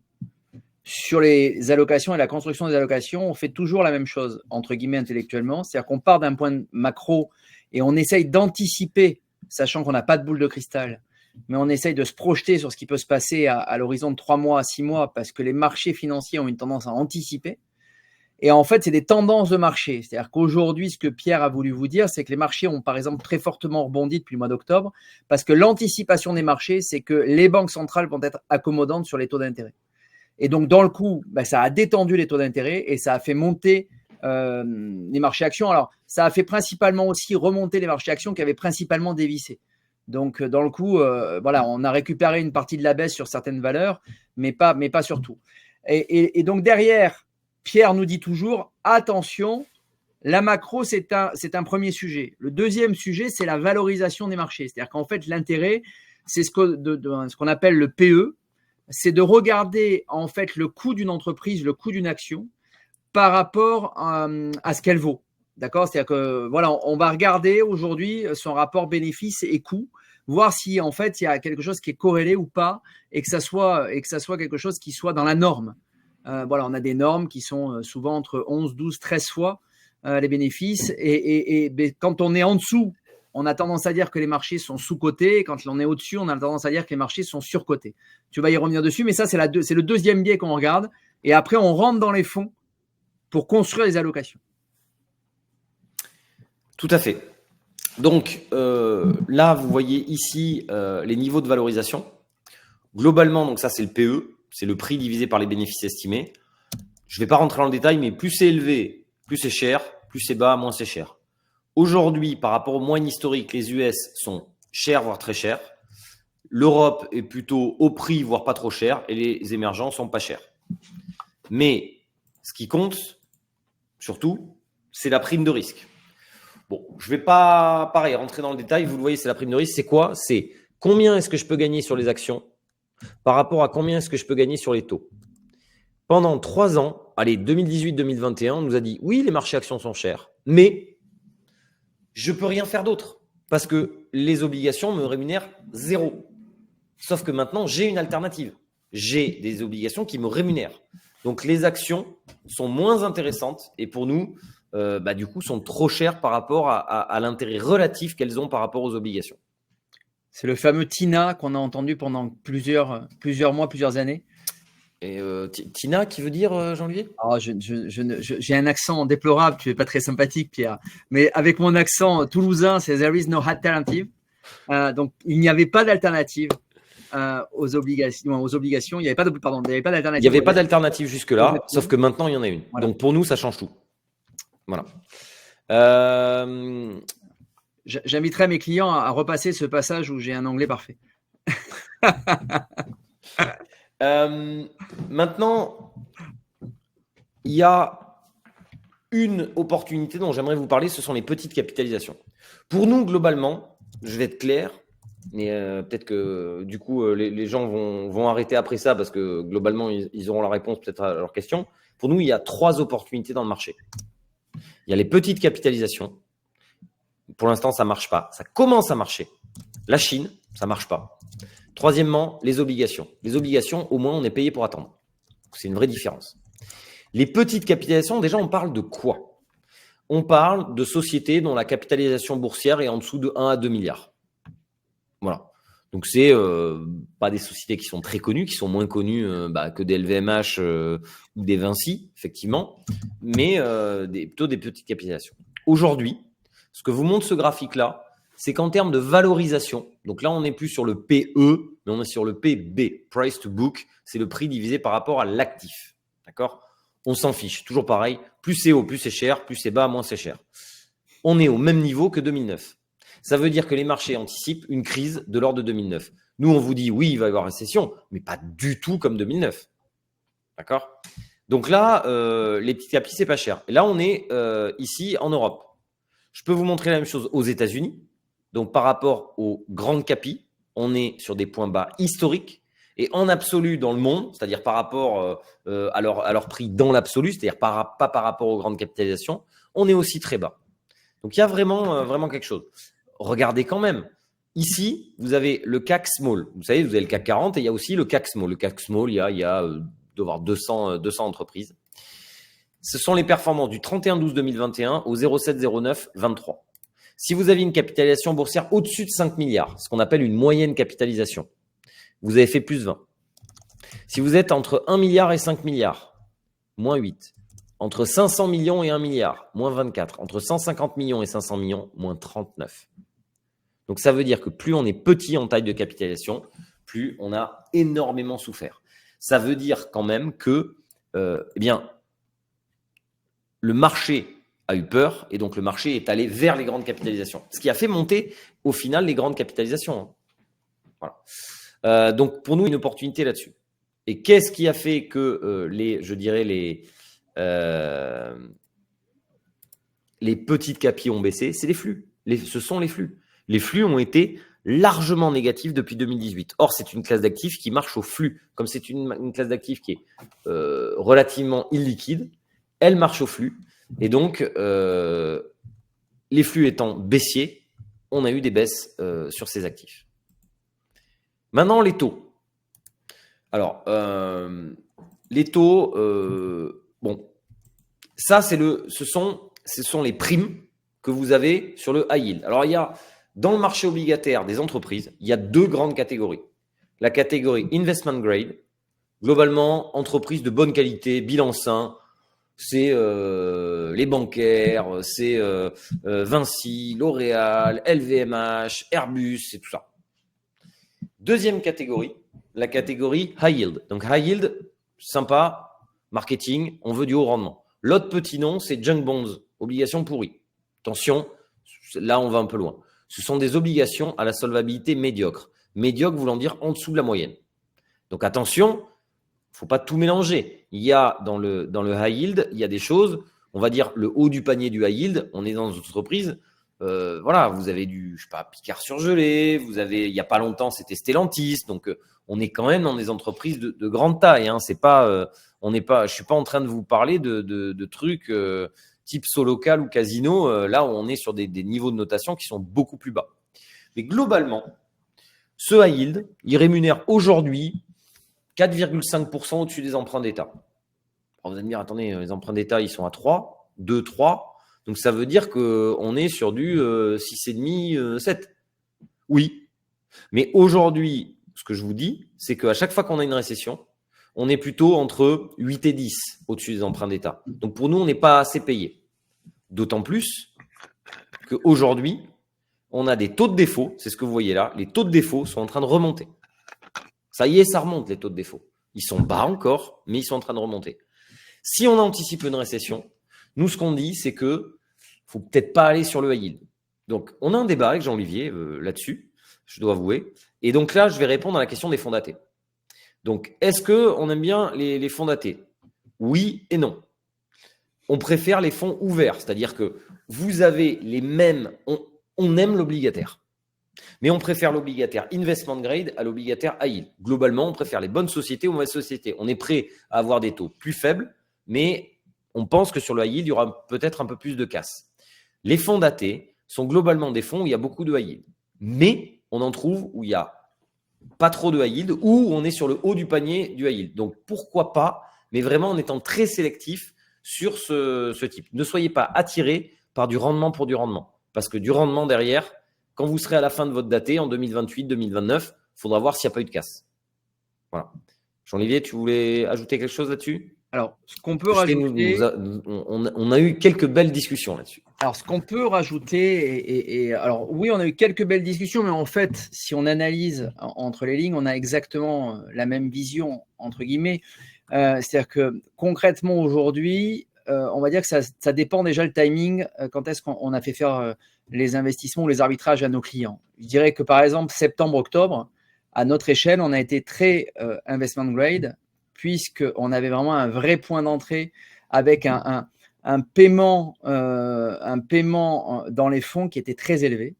sur les allocations et la construction des allocations, on fait toujours la même chose, entre guillemets, intellectuellement. C'est-à-dire qu'on part d'un point macro et on essaye d'anticiper, sachant qu'on n'a pas de boule de cristal, mais on essaye de se projeter sur ce qui peut se passer à l'horizon de 3 mois à 6 mois, parce que les marchés financiers ont une tendance à anticiper. Et en fait, c'est des tendances de marché. C'est-à-dire qu'aujourd'hui, ce que Pierre a voulu vous dire, c'est que les marchés ont, par exemple, très fortement rebondi depuis le mois d'octobre, parce que l'anticipation des marchés, c'est que les banques centrales vont être accommodantes sur les taux d'intérêt. Et donc, dans le coup, ça a détendu les taux d'intérêt et ça a fait monter les marchés actions. Alors, ça a fait principalement aussi remonter les marchés actions qui avaient principalement dévissé. Donc, dans le coup, on a récupéré une partie de la baisse sur certaines valeurs, mais pas sur tout. Et donc, derrière, Pierre nous dit toujours, attention, la macro, c'est un premier sujet. Le deuxième sujet, c'est la valorisation des marchés. C'est-à-dire qu'en fait, l'intérêt, c'est ce qu'on appelle le PE, c'est de regarder en fait le coût d'une entreprise, le coût d'une action par rapport à ce qu'elle vaut. D'accord? C'est-à-dire que on va regarder aujourd'hui son rapport bénéfice et coût, voir si en fait il y a quelque chose qui est corrélé ou pas, et que ça soit quelque chose qui soit dans la norme. On a des normes qui sont souvent entre 11, 12, 13 fois les bénéfices. Et quand on est en dessous, on a tendance à dire que les marchés sont sous-cotés. Et quand on est au-dessus, on a tendance à dire que les marchés sont surcotés. Tu vas y revenir dessus, mais ça, c'est le deuxième biais qu'on regarde. Et après, on rentre dans les fonds pour construire les allocations. Tout à fait. Donc là, vous voyez ici les niveaux de valorisation. Globalement, donc ça, c'est le PE. C'est le prix divisé par les bénéfices estimés. Je ne vais pas rentrer dans le détail, mais plus c'est élevé, plus c'est cher, plus c'est bas, moins c'est cher. Aujourd'hui, par rapport aux moyennes historiques, les US sont chers, voire très chers. L'Europe est plutôt au prix, voire pas trop cher, et les émergents sont pas chers. Mais ce qui compte, surtout, c'est la prime de risque. Bon, je ne vais pas, pareil, rentrer dans le détail. Vous le voyez, c'est la prime de risque. C'est quoi? C'est combien est-ce que je peux gagner sur les actions par rapport à combien est-ce que je peux gagner sur les taux. Pendant 3 ans, 2018-2021, on nous a dit oui, les marchés actions sont chers, mais je ne peux rien faire d'autre parce que les obligations me rémunèrent 0. Sauf que maintenant, j'ai une alternative. J'ai des obligations qui me rémunèrent. Donc, les actions sont moins intéressantes et pour nous, du coup, sont trop chères par rapport à l'intérêt relatif qu'elles ont par rapport aux obligations. C'est le fameux TINA qu'on a entendu pendant plusieurs mois, plusieurs années. Et TINA, qui veut dire, Jean-Olivier? J'ai un accent déplorable, tu n'es pas très sympathique, Pierre. Mais avec mon accent toulousain, c'est There is no alternative. Donc, il n'y avait pas d'alternative aux obligations. Il n'y avait pas d'alternative. Il n'y avait pas d'alternative jusque-là, sauf que maintenant, il y en a une. Voilà. Donc, pour nous, ça change tout. Voilà. J'inviterai mes clients à repasser ce passage où j'ai un anglais parfait. Maintenant, il y a une opportunité dont j'aimerais vous parler, ce sont les petites capitalisations. Pour nous, globalement, je vais être clair, mais peut-être que du coup, les gens vont arrêter après ça parce que globalement, ils auront la réponse peut-être à leurs questions. Pour nous, il y a 3 opportunités dans le marché. Il y a les petites capitalisations. Pour l'instant, ça ne marche pas. Ça commence à marcher. La Chine, ça ne marche pas. Troisièmement, les obligations. Les obligations, au moins, on est payé pour attendre. C'est une vraie différence. Les petites capitalisations, déjà, on parle de quoi? On parle de sociétés dont la capitalisation boursière est en dessous de 1 à 2 milliards. Voilà. Donc, c'est pas des sociétés qui sont très connues, qui sont moins connues que des LVMH ou des Vinci, effectivement, mais plutôt des petites capitalisations. Aujourd'hui, ce que vous montre ce graphique-là, c'est qu'en termes de valorisation, donc là, on n'est plus sur le PE, mais on est sur le PB, Price to Book, c'est le prix divisé par rapport à l'actif. D'accord? On s'en fiche. Toujours pareil. Plus c'est haut, plus c'est cher. Plus c'est bas, moins c'est cher. On est au même niveau que 2009. Ça veut dire que les marchés anticipent une crise de l'ordre de 2009. Nous, on vous dit oui, il va y avoir récession, mais pas du tout comme 2009. D'accord? Donc là, les petits capis, c'est pas cher. Et là, on est ici en Europe. Je peux vous montrer la même chose aux États-Unis. Donc, par rapport aux grandes capis, on est sur des points bas historiques. Et en absolu dans le monde, c'est-à-dire par rapport à leur prix dans l'absolu, c'est-à-dire pas par rapport aux grandes capitalisations, on est aussi très bas. Donc, il y a vraiment quelque chose. Regardez quand même. Ici, vous avez le CAC Small. Vous savez, vous avez le CAC 40 et il y a aussi le CAC Small. Le CAC Small, il y a devoir 200 entreprises. Ce sont les performances du 31-12-2021 au 07-09-23. Si vous avez une capitalisation boursière au-dessus de 5 milliards, ce qu'on appelle une moyenne capitalisation, vous avez fait plus 20. Si vous êtes entre 1 milliard et 5 milliards, moins 8. Entre 500 millions et 1 milliard, moins 24. Entre 150 millions et 500 millions, moins 39. Donc ça veut dire que plus on est petit en taille de capitalisation, plus on a énormément souffert. Ça veut dire quand même que le marché a eu peur et donc le marché est allé vers les grandes capitalisations. Ce qui a fait monter au final les grandes capitalisations. Voilà. Donc pour nous, une opportunité là-dessus. Et qu'est-ce qui a fait que les petites capis ont baissé? C'est les flux. Ce sont les flux. Les flux ont été largement négatifs depuis 2018. Or, c'est une classe d'actifs qui marche au flux. Comme c'est une classe d'actifs qui est relativement illiquide, elle marche au flux. Et donc, les flux étant baissiers, on a eu des baisses sur ces actifs. Maintenant, les taux. Alors, les taux, ça, ce sont les primes que vous avez sur le high yield. Alors, il y a dans le marché obligataire des entreprises, il y a deux grandes catégories. La catégorie investment grade, globalement, entreprises de bonne qualité, bilan sain, c'est les bancaires, c'est Vinci, L'Oréal, LVMH, Airbus, c'est tout ça. Deuxième catégorie, la catégorie high yield. Donc high yield, sympa, marketing, on veut du haut rendement. L'autre petit nom, c'est junk bonds, obligations pourries. Attention, là on va un peu loin. Ce sont des obligations à la solvabilité médiocre. Médiocre voulant dire en dessous de la moyenne. Donc attention, il ne faut pas tout mélanger. Il y a dans le high yield, il y a des choses, on va dire le haut du panier du high yield, on est dans une entreprise, voilà, vous avez du, je sais pas, Picard surgelé, vous avez, il n'y a pas longtemps, c'était Stellantis, donc on est quand même dans des entreprises de grande taille. Hein. C'est pas, je ne suis pas en train de vous parler de trucs type Solocal ou Casino, là où on est sur des niveaux de notation qui sont beaucoup plus bas. Mais globalement, ce high yield, il rémunère aujourd'hui 4,5% au-dessus des emprunts d'État. Alors vous allez me dire, attendez, les emprunts d'État, ils sont à 3, 2, 3. Donc ça veut dire qu'on est sur du 6,5, 7. Oui. Mais aujourd'hui, ce que je vous dis, c'est qu'à chaque fois qu'on a une récession, on est plutôt entre 8 et 10 au-dessus des emprunts d'État. Donc pour nous, on n'est pas assez payé. D'autant plus qu'aujourd'hui, on a des taux de défaut, c'est ce que vous voyez là, les taux de défaut sont en train de remonter. Ça y est, ça remonte les taux de défaut. Ils sont bas encore, mais ils sont en train de remonter. Si on anticipe une récession, nous ce qu'on dit, c'est que ne faut peut-être pas aller sur le high yield. Donc on a un débat avec Jean-Olivier là-dessus, je dois avouer. Et donc là, je vais répondre à la question des fonds datés. Donc, est-ce qu'on aime bien les fonds datés? Oui et non. On préfère les fonds ouverts, c'est-à-dire que vous avez les mêmes, on aime l'obligataire, mais on préfère l'obligataire investment grade à l'obligataire high yield. Globalement, on préfère les bonnes sociétés aux mauvaises sociétés. On est prêt à avoir des taux plus faibles, mais on pense que sur le high yield, il y aura peut-être un peu plus de casse. Les fonds datés sont globalement des fonds où il y a beaucoup de high yield, mais on en trouve où il n'y a pas trop de high yield, ou on est sur le haut du panier du high yield. Donc, pourquoi pas, mais vraiment en étant très sélectif sur ce type. Ne soyez pas attirés par du rendement pour du rendement. Parce que du rendement derrière, quand vous serez à la fin de votre daté, en 2028-2029, il faudra voir s'il n'y a pas eu de casse. Voilà. Jean-Olivier, tu voulais ajouter quelque chose là-dessus? Alors, ce qu'on peut rajouter… On a eu quelques belles discussions là-dessus. Alors, ce qu'on peut rajouter, alors oui, on a eu quelques belles discussions, mais en fait, si on analyse entre les lignes, on a exactement la même vision, entre guillemets. C'est-à-dire que concrètement aujourd'hui, on va dire que ça dépend déjà le timing, quand est-ce qu'on a fait faire les investissements ou les arbitrages à nos clients. Je dirais que par exemple, septembre-octobre, à notre échelle, on a été très investment grade, puisqu'on avait vraiment un vrai point d'entrée avec un paiement dans les fonds qui était très élevé.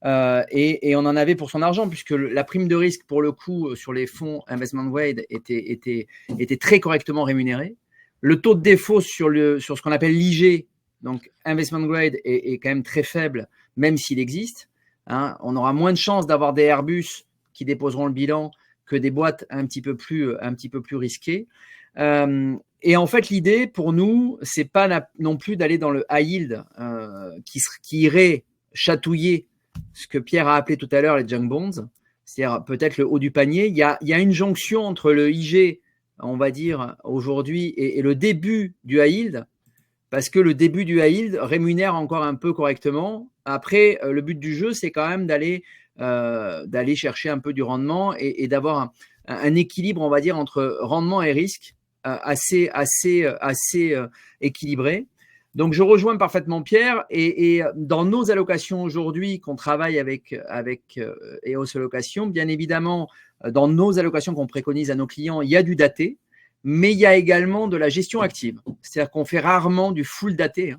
Et on en avait pour son argent, puisque la prime de risque, pour le coup, sur les fonds investment grade était très correctement rémunérée. Le taux de défaut sur ce qu'on appelle l'IG, donc investment grade, est quand même très faible, même s'il existe. Hein. On aura moins de chances d'avoir des Airbus qui déposeront le bilan que des boîtes un petit peu plus risquées. Et en fait, l'idée pour nous, c'est pas non plus d'aller dans le high yield qui irait chatouiller ce que Pierre a appelé tout à l'heure les junk bonds, c'est-à-dire peut-être le haut du panier. Il y a une jonction entre le IG, on va dire, aujourd'hui et le début du high yield, parce que le début du high yield rémunère encore un peu correctement. Après, le but du jeu, c'est quand même d'aller chercher un peu du rendement et d'avoir un équilibre, on va dire, entre rendement et risque assez équilibré. Donc, je rejoins parfaitement Pierre. Et dans nos allocations aujourd'hui, qu'on travaille avec EOS Allocation, bien évidemment, dans nos allocations qu'on préconise à nos clients, il y a du daté, mais il y a également de la gestion active. C'est-à-dire qu'on fait rarement du full daté.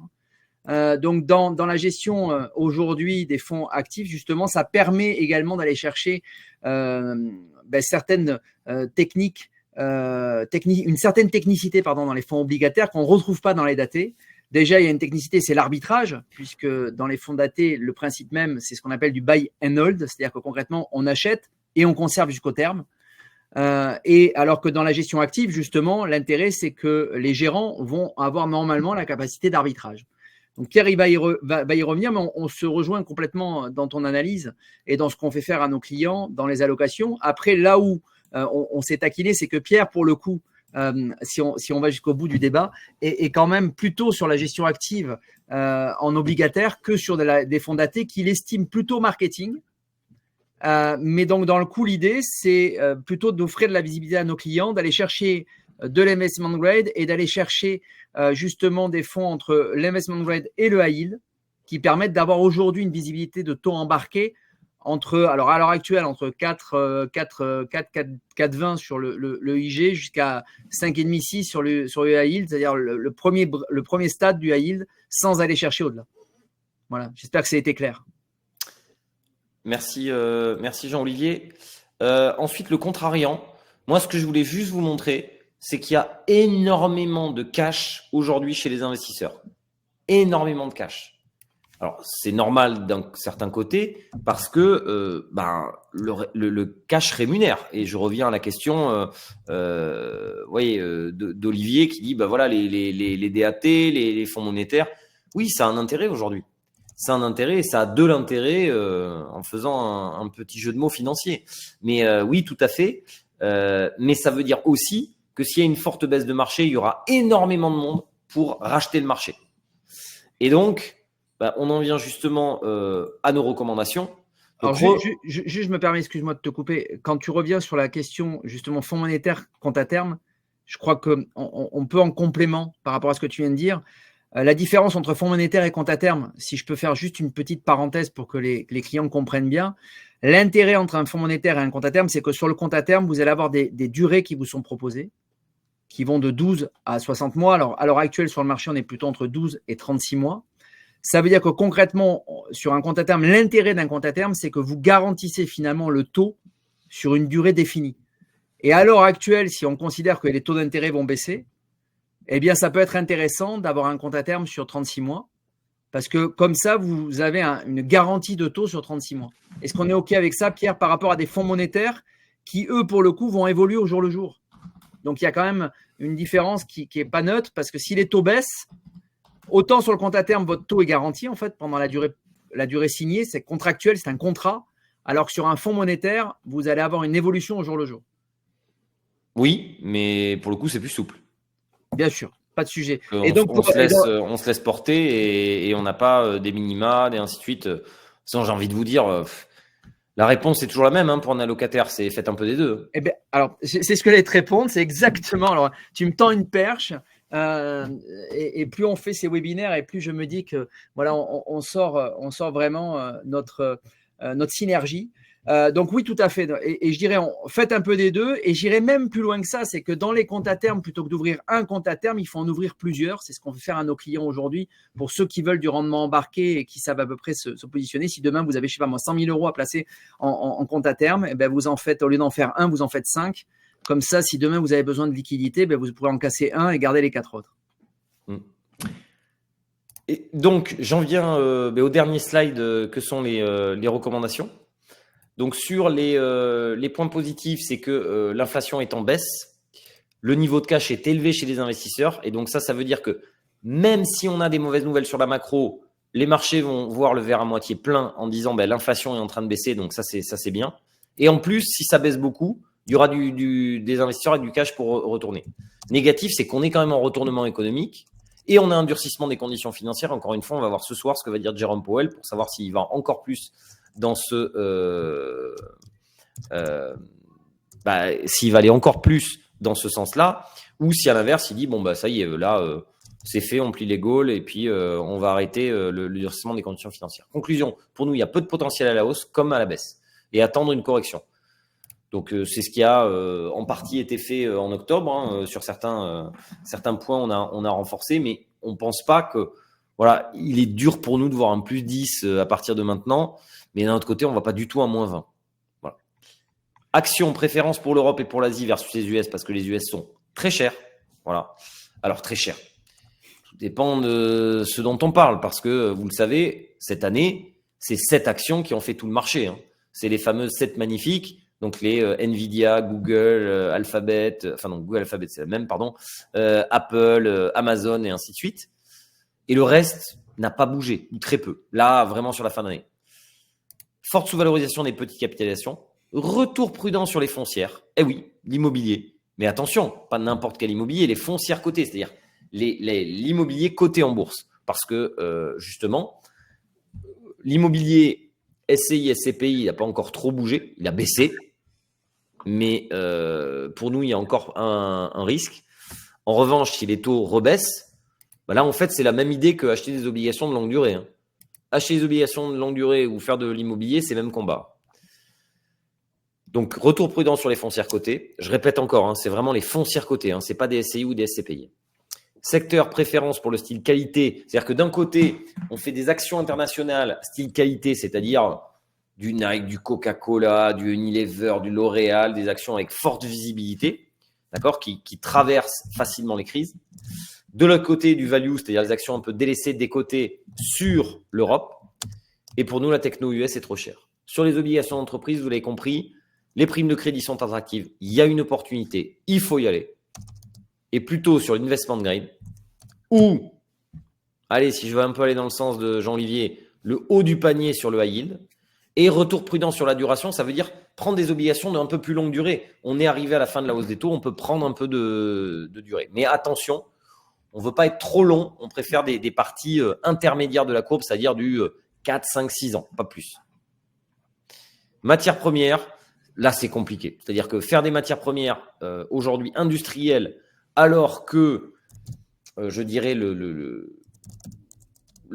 Donc, dans la gestion aujourd'hui des fonds actifs, justement, ça permet également d'aller chercher certaines techniques, une certaine technicité dans les fonds obligataires qu'on ne retrouve pas dans les datés. Déjà, il y a une technicité, c'est l'arbitrage, puisque dans les fonds datés, le principe même, c'est ce qu'on appelle du buy and hold, c'est-à-dire que concrètement, on achète et on conserve jusqu'au terme. Et alors que dans la gestion active, justement, l'intérêt, c'est que les gérants vont avoir normalement la capacité d'arbitrage. Donc Pierre, il va y revenir, mais on se rejoint complètement dans ton analyse et dans ce qu'on fait faire à nos clients dans les allocations. Après, là où on s'est taquiné, c'est que Pierre, pour le coup, si on va jusqu'au bout du débat, est quand même plutôt sur la gestion active en obligataire que sur des fonds datés qu'il estime plutôt marketing. Mais donc, dans le coup, l'idée, c'est plutôt d'offrir de la visibilité à nos clients, d'aller chercher de l'investment grade et d'aller chercher justement des fonds entre l'investment grade et le high yield qui permettent d'avoir aujourd'hui une visibilité de taux embarqués alors à l'heure actuelle, entre 4,20 sur le IG jusqu'à 5,5, 6 sur le high yield, c'est-à-dire le premier stade du high yield sans aller chercher au-delà. Voilà, j'espère que ça a été clair. Merci Jean-Olivier. Ensuite, le contrariant. Moi, ce que je voulais juste vous montrer, c'est qu'il y a énormément de cash aujourd'hui chez les investisseurs. Énormément de cash. Alors, c'est normal d'un certain côté parce que le cash rémunère. Et je reviens à la question d'Olivier qui dit voilà les DAT, les fonds monétaires. Oui, ça a un intérêt aujourd'hui. Ça a un intérêt et ça a de l'intérêt en faisant un petit jeu de mots financier. Mais oui, tout à fait. Mais ça veut dire aussi que s'il y a une forte baisse de marché, il y aura énormément de monde pour racheter le marché. Et donc, on en vient justement à nos recommandations. Donc, je me permets, excuse-moi de te couper. Quand tu reviens sur la question justement fonds monétaire compte à terme, je crois qu'on peut en complément par rapport à ce que tu viens de dire. La différence entre fonds monétaire et compte à terme, si je peux faire juste une petite parenthèse pour que les clients comprennent bien, l'intérêt entre un fonds monétaire et un compte à terme, c'est que sur le compte à terme, vous allez avoir des durées qui vous sont proposées, qui vont de 12 à 60 mois. Alors, à l'heure actuelle, sur le marché, on est plutôt entre 12 et 36 mois. Ça veut dire que concrètement, sur un compte à terme, l'intérêt d'un compte à terme, c'est que vous garantissez finalement le taux sur une durée définie. Et à l'heure actuelle, si on considère que les taux d'intérêt vont baisser, eh bien, ça peut être intéressant d'avoir un compte à terme sur 36 mois parce que comme ça, vous avez une garantie de taux sur 36 mois. Est-ce qu'on est OK avec ça, Pierre, par rapport à des fonds monétaires qui, eux, pour le coup, vont évoluer au jour le jour? Donc, il y a quand même une différence qui n'est pas neutre parce que si les taux baissent, autant sur le compte à terme, votre taux est garanti en fait pendant la durée signée, c'est contractuel, c'est un contrat, alors que sur un fonds monétaire, vous allez avoir une évolution au jour le jour. Oui, mais pour le coup, c'est plus souple. Bien sûr, pas de sujet. Et donc, on se laisse porter et on n'a pas des minima et ainsi de suite. Sinon, j'ai envie de vous dire, La réponse est toujours la même pour un allocataire, c'est faites un peu des deux. Eh bien, alors, c'est ce que j'allais te répondre, c'est exactement. Alors, tu me tends une perche, et plus on fait ces webinaires, et plus je me dis que voilà, on sort vraiment notre synergie. Donc oui, tout à fait. Et je dirais, faites un peu des deux. Et j'irai même plus loin que ça, c'est que dans les comptes à terme, plutôt que d'ouvrir un compte à terme, il faut en ouvrir plusieurs. C'est ce qu'on fait faire à nos clients aujourd'hui pour ceux qui veulent du rendement embarqué et qui savent à peu près se positionner. Si demain, vous avez, je sais pas moi, 100 000 euros à placer en compte à terme, et ben vous en faites, au lieu d'en faire un, vous en faites 5. Comme ça, si demain, vous avez besoin de liquidité, ben vous pourrez en casser un et garder les 4 autres. Et donc, j'en viens au dernier slide que sont les recommandations. Donc, sur les points positifs, c'est que l'inflation est en baisse. Le niveau de cash est élevé chez les investisseurs. Et donc, ça veut dire que même si on a des mauvaises nouvelles sur la macro, les marchés vont voir le verre à moitié plein en disant l'inflation est en train de baisser. Donc, ça, c'est bien. Et en plus, si ça baisse beaucoup, il y aura des investisseurs avec du cash pour retourner. Négatif, c'est qu'on est quand même en retournement économique. Et on a un durcissement des conditions financières. Encore une fois, on va voir ce soir ce que va dire Jérôme Powell pour savoir s'il va encore plus dans s'il va aller encore plus dans ce sens-là, ou si à l'inverse, il dit ça y est, là, c'est fait, on plie les gaules et puis on va arrêter le durcissement des conditions financières. Conclusion, pour nous, il y a peu de potentiel à la hausse comme à la baisse et attendre une correction. Donc, c'est ce qui a en partie été fait en octobre. Sur certains points, on a renforcé, mais on ne pense pas que il est dur pour nous de voir un plus 10 à partir de maintenant. Mais d'un autre côté, on ne va pas du tout à moins 20. Voilà. Action, préférence pour l'Europe et pour l'Asie versus les US, parce que les US sont très chers. Voilà. Alors, très chers. Tout dépend de ce dont on parle, parce que, vous le savez, cette année, c'est 7 actions qui ont fait tout le marché. C'est les fameuses 7 magnifiques. Donc, les Nvidia, Google, Alphabet, Google Alphabet, c'est la même, pardon, Apple, Amazon et ainsi de suite. Et le reste n'a pas bougé, ou très peu. Là, vraiment sur la fin d'année. Forte sous-valorisation des petites capitalisations. Retour prudent sur les foncières. Eh oui, l'immobilier. Mais attention, pas n'importe quel immobilier, les foncières cotées, c'est-à-dire l'immobilier coté en bourse. Parce que, justement, l'immobilier SCI, SCPI, il n'a pas encore trop bougé, il a baissé. Mais pour nous, il y a encore un risque. En revanche, si les taux rebaissent, là, en fait, c'est la même idée qu'acheter des obligations de longue durée. Acheter des obligations de longue durée ou faire de l'immobilier, c'est le même combat. Donc, retour prudent sur les foncières cotées. Je répète encore, c'est vraiment les foncières cotées, ce n'est pas des SCI ou des SCPI. Secteur préférence pour le style qualité. C'est-à-dire que d'un côté, on fait des actions internationales style qualité, c'est-à-dire du Nike, du Coca-Cola, du Unilever, du L'Oréal, des actions avec forte visibilité, d'accord, qui traversent facilement les crises. De l'autre côté, du value, c'est-à-dire les actions un peu délaissées, décotées sur l'Europe. Et pour nous, la techno US est trop chère. Sur les obligations d'entreprise, vous l'avez compris, les primes de crédit sont attractives. Il y a une opportunité, il faut y aller. Et plutôt sur l'investment grade, ou, allez, si je veux un peu aller dans le sens de Jean-Olivier, le haut du panier sur le high yield. Et retour prudent sur la duration, ça veut dire prendre des obligations d'un peu plus longue durée. On est arrivé à la fin de la hausse des taux, on peut prendre un peu de durée. Mais attention, on ne veut pas être trop long, on préfère des parties intermédiaires de la courbe, c'est-à-dire du 4, 5, 6 ans, pas plus. Matières premières, là c'est compliqué. C'est-à-dire que faire des matières premières aujourd'hui industrielles, alors que, je dirais, le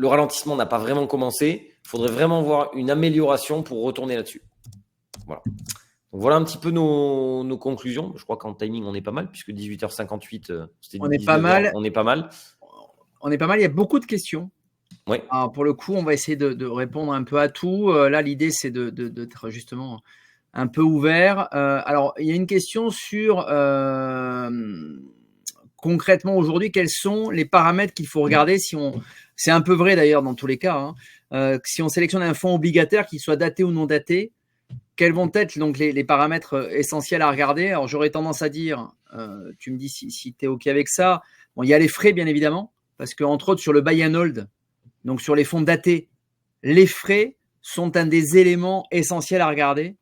ralentissement n'a pas vraiment commencé, il faudrait vraiment voir une amélioration pour retourner là-dessus. Voilà. Donc voilà un petit peu nos conclusions. Je crois qu'en timing, on est pas mal, puisque 18h58, c'était on est pas mal. On est pas mal. On est pas mal. Il y a beaucoup de questions. Oui. Alors, pour le coup, on va essayer de répondre un peu à tout. Là, l'idée, c'est d'être justement un peu ouvert. Alors, il y a une question sur concrètement aujourd'hui, quels sont les paramètres qu'il faut regarder si on. C'est un peu vrai d'ailleurs dans tous les cas. Si on sélectionne un fonds obligataire, qu'il soit daté ou non daté, quels vont être donc les paramètres essentiels à regarder? Alors, j'aurais tendance à dire, tu me dis si tu es OK avec ça. Bon, il y a les frais, bien évidemment, parce qu'entre autres, sur le buy and hold, donc sur les fonds datés, les frais sont un des éléments essentiels à regarder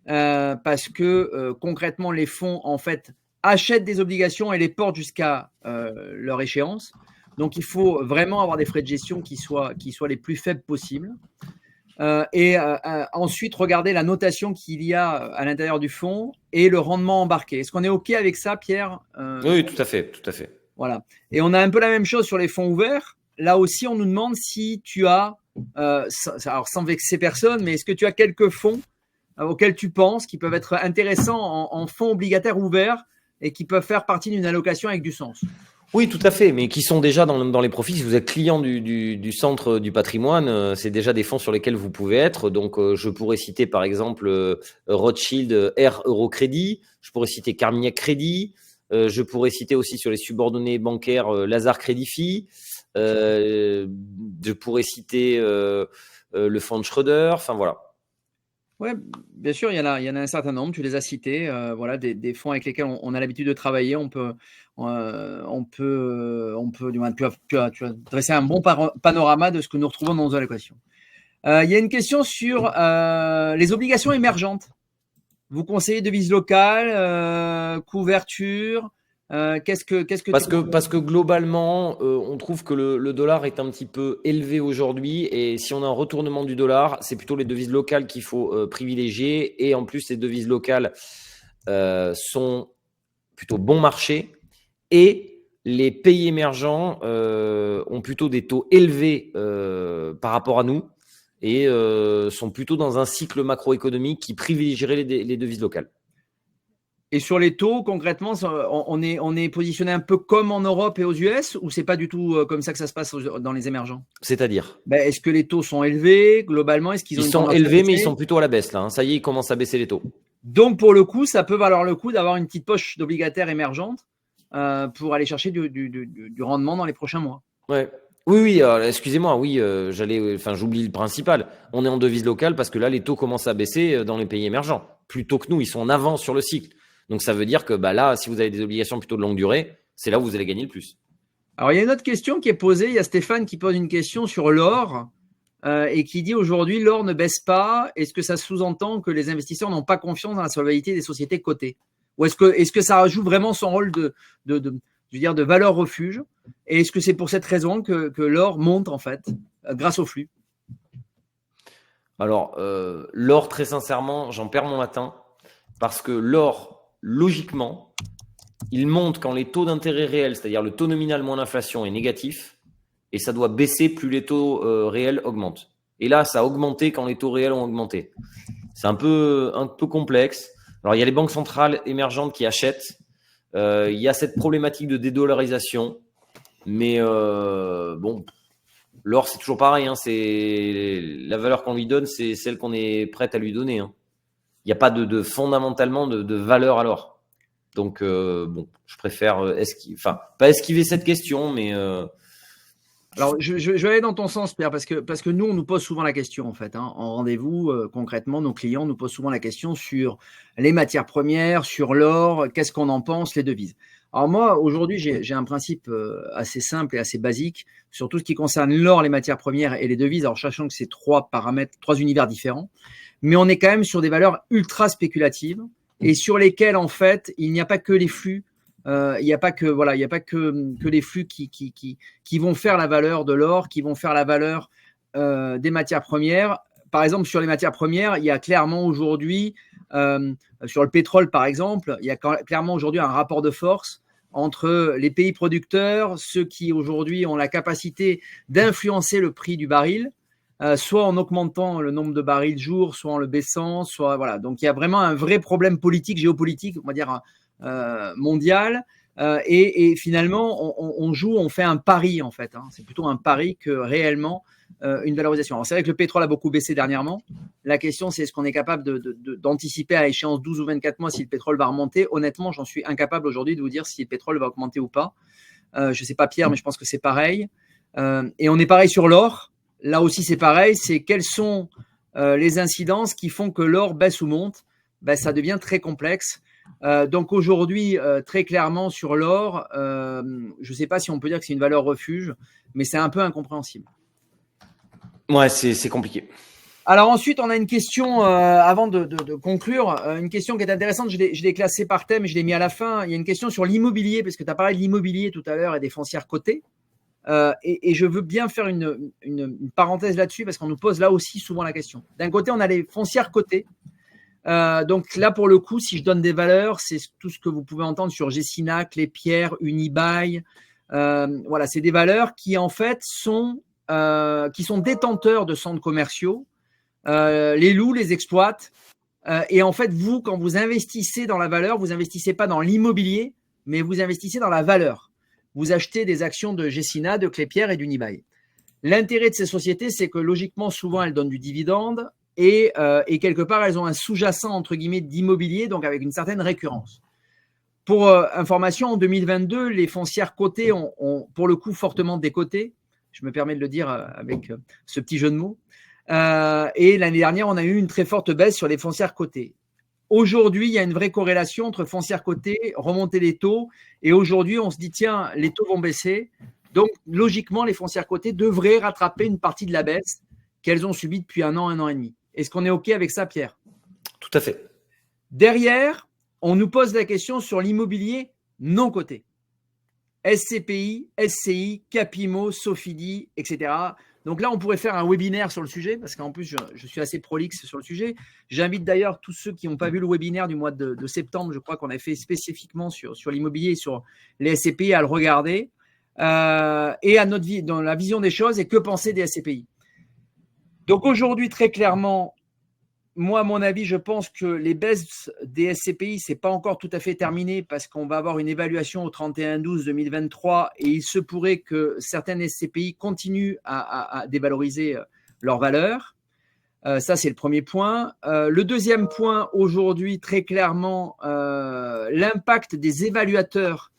parce que concrètement, les fonds, en fait, achètent des obligations et les portent jusqu'à leur échéance. Donc, il faut vraiment avoir des frais de gestion qui soient les plus faibles possibles. Ensuite regarder la notation qu'il y a à l'intérieur du fonds et le rendement embarqué. Est-ce qu'on est OK avec ça, Pierre? Oui, tout à fait, tout à fait. Voilà. Et on a un peu la même chose sur les fonds ouverts. Là aussi, on nous demande si tu as, alors sans vexer personne, mais est-ce que tu as quelques fonds auxquels tu penses qui peuvent être intéressants en fonds obligataires ouverts et qui peuvent faire partie d'une allocation avec du sens? Oui, tout à fait, mais qui sont déjà dans les profils. Si vous êtes client du centre du patrimoine, c'est déjà des fonds sur lesquels vous pouvez être. Donc, je pourrais citer par exemple Rothschild Air Eurocrédit, je pourrais citer Carmignac Crédit, je pourrais citer aussi sur les subordonnés bancaires Lazare Crédit-Fi, je pourrais citer le fonds de Schroeder, enfin voilà. Oui, bien sûr, il y en a un certain nombre, tu les as cités, voilà, des fonds avec lesquels on a l'habitude de travailler. On peut, du moins, tu as dressé un bon panorama de ce que nous retrouvons dans nos allocations. Il y a une question sur les obligations émergentes. Vous conseillez devises locales, couverture, qu'est-ce que Parce que globalement, on trouve que le dollar est un petit peu élevé aujourd'hui et si on a un retournement du dollar, c'est plutôt les devises locales qu'il faut privilégier et en plus, les devises locales sont plutôt bon marché et les pays émergents ont plutôt des taux élevés par rapport à nous et sont plutôt dans un cycle macroéconomique qui privilégierait les devises locales. Et sur les taux, concrètement, on est positionné un peu comme en Europe et aux US ou c'est pas du tout comme ça que ça se passe dans les émergents? C'est-à-dire? Est-ce que les taux sont élevés globalement? Est-ce qu'ils ont Ils une sont tendance à élevés, mais ils baisser? sont plutôt à la baisse là. Ça y est, ils commencent à baisser les taux. Donc pour le coup, ça peut valoir le coup d'avoir une petite poche d'obligataires émergentes pour aller chercher du rendement dans les prochains mois. Ouais. Oui, excusez-moi, oui, j'oublie le principal. On est en devise locale parce que là, les taux commencent à baisser dans les pays émergents. Plutôt que nous, ils sont en avance sur le cycle. Donc ça veut dire que là, si vous avez des obligations plutôt de longue durée, c'est là où vous allez gagner le plus. Alors il y a une autre question qui est posée. Il y a Stéphane qui pose une question sur l'or et qui dit aujourd'hui l'or ne baisse pas. Est-ce que ça sous-entend que les investisseurs n'ont pas confiance dans la solvabilité des sociétés cotées? Ou est-ce que ça joue vraiment son rôle de valeur refuge? Et est-ce que c'est pour cette raison que l'or monte en fait grâce au flux? Alors, l'or, très sincèrement, j'en perds mon latin parce que l'or, logiquement, il monte quand les taux d'intérêt réels, c'est-à-dire le taux nominal moins l'inflation, est négatif et ça doit baisser plus les taux réels augmentent. Et là, ça a augmenté quand les taux réels ont augmenté. C'est un peu complexe. Alors, il y a les banques centrales émergentes qui achètent. Il y a cette problématique de dédollarisation. Mais bon, l'or, c'est toujours pareil. C'est la valeur qu'on lui donne, c'est celle qu'on est prête à lui donner. Il n'y a pas fondamentalement de valeur à l'or. Donc, bon, je préfère pas esquiver cette question, mais… Alors, je vais aller dans ton sens, Pierre, parce que nous, on nous pose souvent la question, en fait. En rendez-vous, concrètement, nos clients nous posent souvent la question sur les matières premières, sur l'or, qu'est-ce qu'on en pense, les devises. Alors moi, aujourd'hui, j'ai un principe assez simple et assez basique sur tout ce qui concerne l'or, les matières premières et les devises. Alors, sachant que c'est trois univers différents, mais on est quand même sur des valeurs ultra spéculatives et sur lesquelles, en fait, il n'y a pas que les flux. Il n'y a pas que les flux qui vont faire la valeur de l'or, qui vont faire la valeur des matières premières. Par exemple, sur les matières premières, il y a clairement aujourd'hui, sur le pétrole par exemple, il y a clairement aujourd'hui un rapport de force entre les pays producteurs, ceux qui aujourd'hui ont la capacité d'influencer le prix du baril, soit en augmentant le nombre de barils jour, soit en le baissant, soit voilà. Donc il y a vraiment un vrai problème politique, géopolitique, on va dire mondial. Et finalement, on fait un pari en fait. C'est plutôt un pari que réellement une valorisation. Alors c'est vrai que le pétrole a beaucoup baissé dernièrement. La question, c'est est-ce qu'on est capable d'anticiper à échéance 12 ou 24 mois si le pétrole va remonter? Honnêtement, j'en suis incapable aujourd'hui de vous dire si le pétrole va augmenter ou pas. Je ne sais pas Pierre, mais je pense que c'est pareil. Et on est pareil sur l'or. Là aussi, c'est pareil. C'est quelles sont les incidences qui font que l'or baisse ou monte? Ça devient très complexe. Donc aujourd'hui, très clairement sur l'or, je ne sais pas si on peut dire que c'est une valeur refuge, mais c'est un peu incompréhensible. Ouais, c'est compliqué. Alors ensuite, on a une question, avant de conclure, une question qui est intéressante, je l'ai classée par thème et je l'ai mis à la fin. Il y a une question sur l'immobilier, parce que tu as parlé de l'immobilier tout à l'heure et des foncières cotées. Et je veux bien faire une parenthèse là-dessus parce qu'on nous pose là aussi souvent la question. D'un côté, on a les foncières cotées. Donc là, pour le coup, si je donne des valeurs, c'est tout ce que vous pouvez entendre sur Gecina, Clépierre, Unibail. Voilà, c'est des valeurs qui en fait sont détenteurs de centres commerciaux, les louent, les exploitent. Et en fait, vous, quand vous investissez dans la valeur, vous investissez pas dans l'immobilier, mais vous investissez dans la valeur. Vous achetez des actions de Gecina, de Clépierre et d'Unibail. L'intérêt de ces sociétés, c'est que logiquement, souvent, elles donnent du dividende et quelque part, elles ont un sous-jacent, entre guillemets, d'immobilier, donc avec une certaine récurrence. Pour information, en 2022, les foncières cotées ont pour le coup fortement décoté. Je me permets de le dire avec ce petit jeu de mots. Et l'année dernière, on a eu une très forte baisse sur les foncières cotées. Aujourd'hui, il y a une vraie corrélation entre foncières cotées, remonter les taux, et aujourd'hui, on se dit, tiens, les taux vont baisser. Donc, logiquement, les foncières cotées devraient rattraper une partie de la baisse qu'elles ont subie depuis un an et demi. Est-ce qu'on est OK avec ça, Pierre? Tout à fait. Derrière, on nous pose la question sur l'immobilier non coté. SCPI, SCI, Capimo, Sofidy, etc. Donc là, on pourrait faire un webinaire sur le sujet, parce qu'en plus, je suis assez prolixe sur le sujet. J'invite d'ailleurs tous ceux qui n'ont pas vu le webinaire du mois de septembre, je crois qu'on a fait spécifiquement sur l'immobilier et sur les SCPI, à le regarder. Et à notre vie, dans la vision des choses, et que penser des SCPI. Donc aujourd'hui, très clairement, moi, à mon avis, je pense que les baisses des SCPI, ce n'est pas encore tout à fait terminé parce qu'on va avoir une évaluation au 31/12/2023 et il se pourrait que certaines SCPI continuent à dévaloriser leur valeur. Ça, c'est le premier point. Le deuxième point, aujourd'hui, très clairement, l'impact des évaluateurs,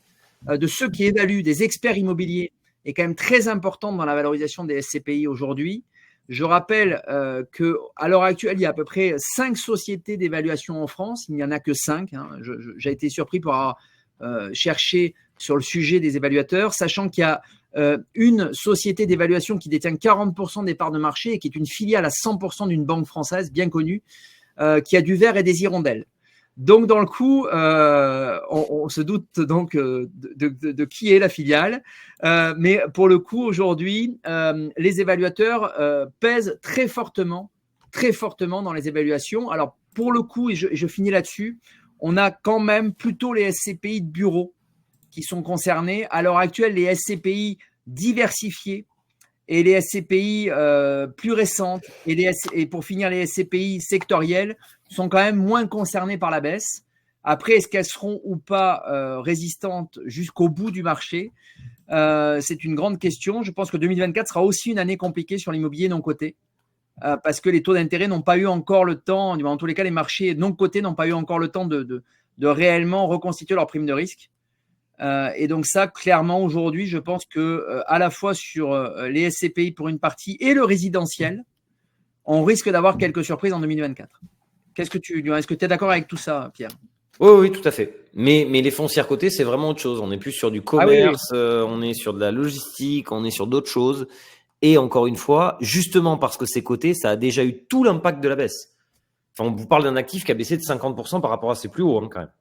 de ceux qui évaluent, des experts immobiliers, est quand même très important dans la valorisation des SCPI aujourd'hui. Je rappelle qu'à l'heure actuelle, il y a à peu près 5 sociétés d'évaluation en France. Il n'y en a que 5. Hein. J'ai été surpris pour avoir cherché sur le sujet des évaluateurs, sachant qu'il y a une société d'évaluation qui détient 40% des parts de marché et qui est une filiale à 100% d'une banque française bien connue, qui a du verre et des hirondelles. Donc, dans le coup, on se doute donc de qui est la filiale. Mais pour le coup, aujourd'hui, les évaluateurs pèsent très fortement dans les évaluations. Alors, pour le coup, et je finis là-dessus, on a quand même plutôt les SCPI de bureau qui sont concernés. À l'heure actuelle, les SCPI diversifiés et les SCPI plus récentes et pour finir, les SCPI sectorielles sont quand même moins concernées par la baisse. Après, est-ce qu'elles seront ou pas résistantes jusqu'au bout du marché? C'est une grande question. Je pense que 2024 sera aussi une année compliquée sur l'immobilier non coté parce que les taux d'intérêt n'ont pas eu encore le temps, en tous les cas, les marchés non cotés n'ont pas eu encore le temps de réellement reconstituer leur prime de risque. Et donc ça, clairement, aujourd'hui, je pense que à la fois sur les SCPI pour une partie et le résidentiel, on risque d'avoir quelques surprises en 2024. Est-ce que tu es d'accord avec tout ça, Pierre? Oui, tout à fait. Mais les foncières cotées, c'est vraiment autre chose. On est plus sur du commerce, on est sur de la logistique, on est sur d'autres choses. Et encore une fois, justement parce que c'est coté, ça a déjà eu tout l'impact de la baisse. Enfin, on vous parle d'un actif qui a baissé de 50% par rapport à ses plus hauts, hein, quand même.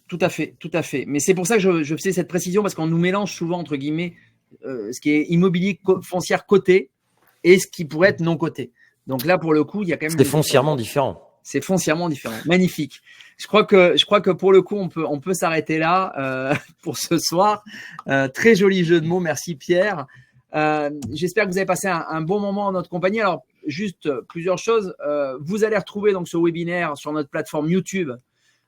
Tout à fait. Mais c'est pour ça que je faisais cette précision, parce qu'on nous mélange souvent, entre guillemets, ce qui est immobilier foncière coté et ce qui pourrait être non coté. Donc là, pour le coup, il y a quand même… C'est foncièrement différent. C'est foncièrement différent. Magnifique. Je crois que pour le coup, on peut s'arrêter là pour ce soir. Très joli jeu de mots. Merci, Pierre. J'espère que vous avez passé un bon moment en notre compagnie. Alors, juste plusieurs choses. Vous allez retrouver donc ce webinaire sur notre plateforme YouTube,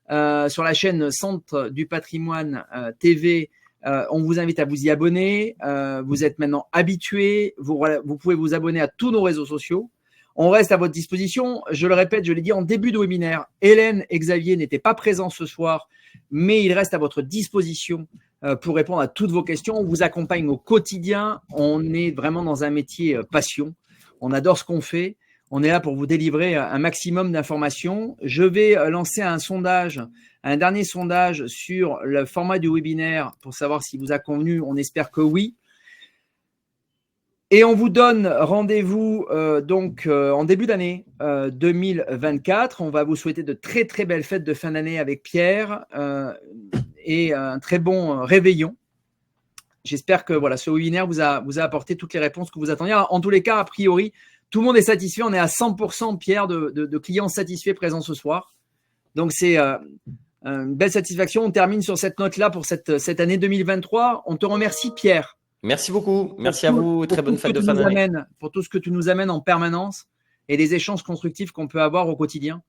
sur la chaîne Centre du Patrimoine TV. On vous invite à vous y abonner. Vous êtes maintenant habitués. Vous pouvez vous abonner à tous nos réseaux sociaux. On reste à votre disposition. Je le répète, je l'ai dit en début de webinaire, Hélène et Xavier n'étaient pas présents ce soir, mais ils restent à votre disposition pour répondre à toutes vos questions. On vous accompagne au quotidien. On est vraiment dans un métier passion. On adore ce qu'on fait. On est là pour vous délivrer un maximum d'informations. Je vais lancer un dernier sondage sur le format du webinaire pour savoir s'il vous a convenu. On espère que oui. Et on vous donne rendez-vous en début d'année 2024. On va vous souhaiter de très très belles fêtes de fin d'année avec Pierre et un très bon réveillon. J'espère que voilà, ce webinaire vous a apporté toutes les réponses que vous attendiez. En tous les cas, a priori, tout le monde est satisfait. On est à 100%, Pierre, de clients satisfaits présents ce soir. Donc, c'est une belle satisfaction. On termine sur cette note-là pour cette année 2023. On te remercie, Pierre. Merci beaucoup. Merci à vous. Très bonne fête de fin d'année. Pour tout ce que tu nous amènes en permanence et les échanges constructifs qu'on peut avoir au quotidien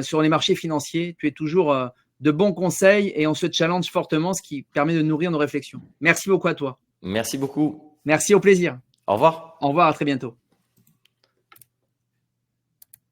sur les marchés financiers. Tu es toujours de bons conseils et on se challenge fortement, ce qui permet de nourrir nos réflexions. Merci beaucoup à toi. Merci beaucoup. Merci, au plaisir. Au revoir. Au revoir, à très bientôt.